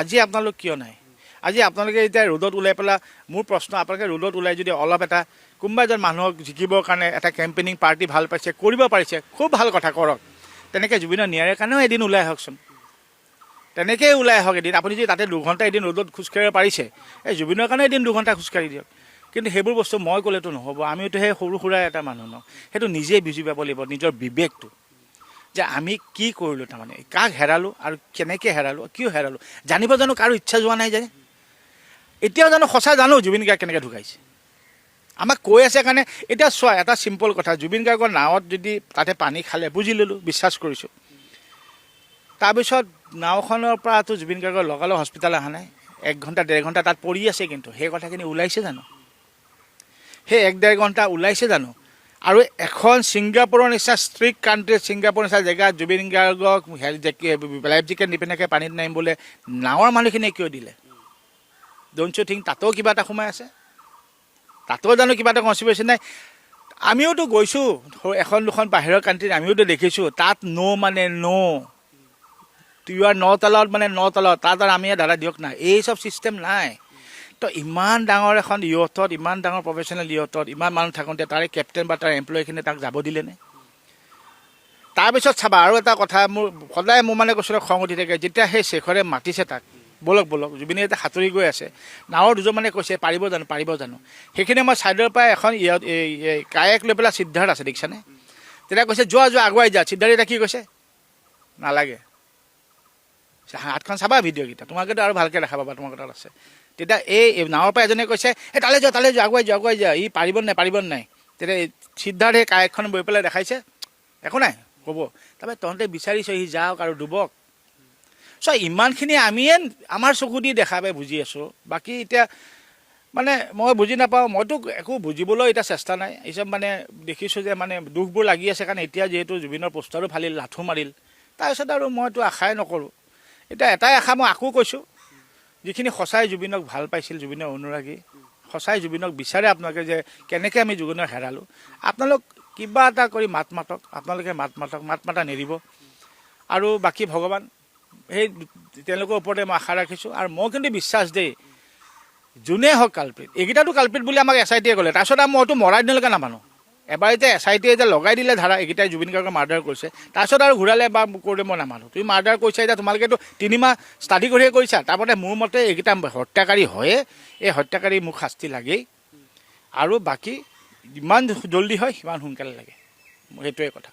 আজি আপোনালোক কিয় নাই? আজি আপোনালোকে এতিয়া ৰ'দত ওলাই পেলাই, মোৰ প্ৰশ্ন, আপোনালোকে ৰ'দত ওলাই যদি অলপ এটা কোনোবা এজন মানুহক জিকিবৰ কাৰণে এটা কেম্পেইনিং পাৰ্টি ভাল পাইছে, কৰিব পাৰিছে, খুব ভাল কথা, কৰক। তেনেকৈ জুবিনৰ ন্যায়ৰ কাৰণেও এদিন ওলাই আহকচোন, তেনেকৈয়ে ওলাই আহক এদিন। আপুনি যদি তাতে দুঘণ্টা এদিন ৰ'দত খোজকাঢ়িব পাৰিছে, এই জুবিনৰ কাৰণে এদিন দুঘণ্টা খোজকাঢ়ি দিয়ক। কিন্তু সেইবোৰ বস্তু মই ক'লেতো নহ'ব। আমিতো সেই সৰু সুৰা এটা মানুহ ন, সেইটো নিজেই বুজি পাব লাগিব নিজৰ বিবেকটো, যে আমি কি কৰিলোঁ, তাৰমানে কাক হেৰালোঁ আৰু কেনেকৈ হেৰালোঁ, কিয় হেৰালোঁ। জানিব জানো কাৰো ইচ্ছা যোৱা নাই যে? এতিয়াও জানো সঁচা জানো জুবিন গাৰ্গ কেনেকৈ ঢুকাইছে? আমাক কৈ আছে কাৰণে। এতিয়া চোৱা, এটা চিম্পল কথা, জুবিন গাৰ্গৰ নাৱত যদি তাতে পানী খালে, বুজি ল'লোঁ, বিশ্বাস কৰিছোঁ। তাৰপিছত নাওখনৰ পৰাতো জুবিন গাৰ্গৰ লগালগ হস্পিটেল অহা নাই, 1 ঘণ্টা 1.5 ঘণ্টা তাত পৰি আছে। কিন্তু সেই কথাখিনি ওলাইছে জানো? সেই 1-1.5 ঘণ্টা ওলাইছে জানো? আৰু এখন ছিংগাপুৰৰ নিচিনা ষ্ট্ৰিক্ট কাণ্ট্ৰি, ছিংগাপুৰৰ নিচিনা জেগাত জুবিন গাৰ্গক লাইফ জেকেট নিপিন্ধাকৈ পানীত নামিবলৈ নাৱৰ মানুহখিনিয়ে কিয় দিলে? ডোণ্ট ইউ থিংক তাতো কিবা এটা সোমাই আছে? তাতো জানো কিবা এটা কনচিকুৱেঞ্চ নাই? আমিওতো গৈছোঁ এখন দুখন বাহিৰৰ কাণ্ট্ৰিত, আমিওতো দেখিছোঁ তাত মানে ইউ আৰ তলত মানে তলত, তাত আৰু আমি দাদা দিয়ক নাই, এই চব ছিষ্টেম নাই। তো ইমান ডাঙৰ এখন ইয়থত, ইমান ডাঙৰ প্ৰফেচনেল ইয়থত ইমান মানুহ থাকোঁতে তাৰে কেপ্টেইন বা তাৰ এমপ্লয়ীখিনিয়ে তাক যাব দিলেনে? তাৰপিছত চাবা আৰু এটা কথা, সদায় মোৰ মানে কৈছোঁ খং উঠি থাকে, যেতিয়া সেই শেখৰে মাতিছে তাক, বলক বলক, জুবিনে এতিয়া সাঁতুৰি গৈ আছে, নাৱৰ দুজনমানে কৈছে পাৰিব জানো? সেইখিনি মই ছাইডৰ পৰা এখন কায়েক লৈ পেলাই সিদ্ধাৰ্থ আছে, দেখিছানে? তেতিয়া কৈছে যোৱা আগুৱাই যা। সিদ্ধাৰ্থ এতিয়া কি কৈছে? নালাগে। হাতখন চাবা ভিডিঅ'কেইটা, তোমালোকেতো আৰু ভালকৈ দেখা পাবা, তোমাৰ তাত আছে। তেতিয়া এই নাৱৰ পৰা এজনে কৈছে এই তালৈ যোৱা আগুৱাই যা, ই পাৰিব নাই। তেতিয়া সিদ্ধাৰ্থ সেই কায়েকখন বৈ পেলাই দেখাইছে, একো নাই হ'ব। তাৰপৰা তহঁতে বিচাৰিছ সি যাওক আৰু ডুবক। ইমানখিনি আমিয়ে আমাৰ চকু দি দেখা পাই বুজি আছোঁ। বাকী এতিয়া মানে মই বুজি নাপাওঁ, মইতো একো বুজিবলৈ এতিয়া চেষ্টা নাই। এইচব মানে দেখিছোঁ যে মানে দুখবোৰ লাগি আছে, কাৰণ এতিয়া যিহেতু জুবিনৰ পোষ্টাৰো ফালিল, লাঠু মাৰিল, তাৰপিছত আৰু মইতো আশাই নকৰোঁ। এতিয়া এটাই আশা মই আকৌ কৈছোঁ, যিখিনি সঁচাই জুবিনক ভাল পাইছিল, জুবিনৰ অনুৰাগী, সঁচাই জুবিনক বিচাৰে আপোনালোকে যে কেনেকৈ আমি জুবিনক হেৰালোঁ, আপোনালোক কিবা এটা কৰি মাত মাতক। আপোনালোকে মাত মাতা নেৰিব। আৰু বাকী ভগৱান সেই তেওঁলোকৰ ওপৰতে মই আশা ৰাখিছোঁ। আৰু মই কিন্তু বিশ্বাস দেই, যোনে হওক কালপিত, এইকেইটাতো কালপিত বুলি আমাক SIT-য়ে ক'লে, তাৰপিছত আৰু মইতো মৰাই দিনলৈকে নামানো। এবাৰ এতিয়া SIT-য়ে এতিয়া লগাই দিলে ধাৰা, এইকেইটাই জুবিন গাৰ্গক মাৰ্ডাৰ কৰিছে, তাৰপিছত আৰু ঘূৰালে বা কৰিলে মই নামানো। তুমি মাৰ্ডাৰ কৰিছা, এতিয়া তোমালোকেতো 3 মাহ ষ্টাডি কৰিহে কৰিছা, তাৰপৰা মোৰ মতে এইকেইটা হত্যাকাৰী হয়ে, এই হত্যাকাৰী মোক শাস্তি লাগেই। আৰু বাকী যিমান জল্দি হয় সিমান সোনকালে লাগে, সেইটোৱে কথা।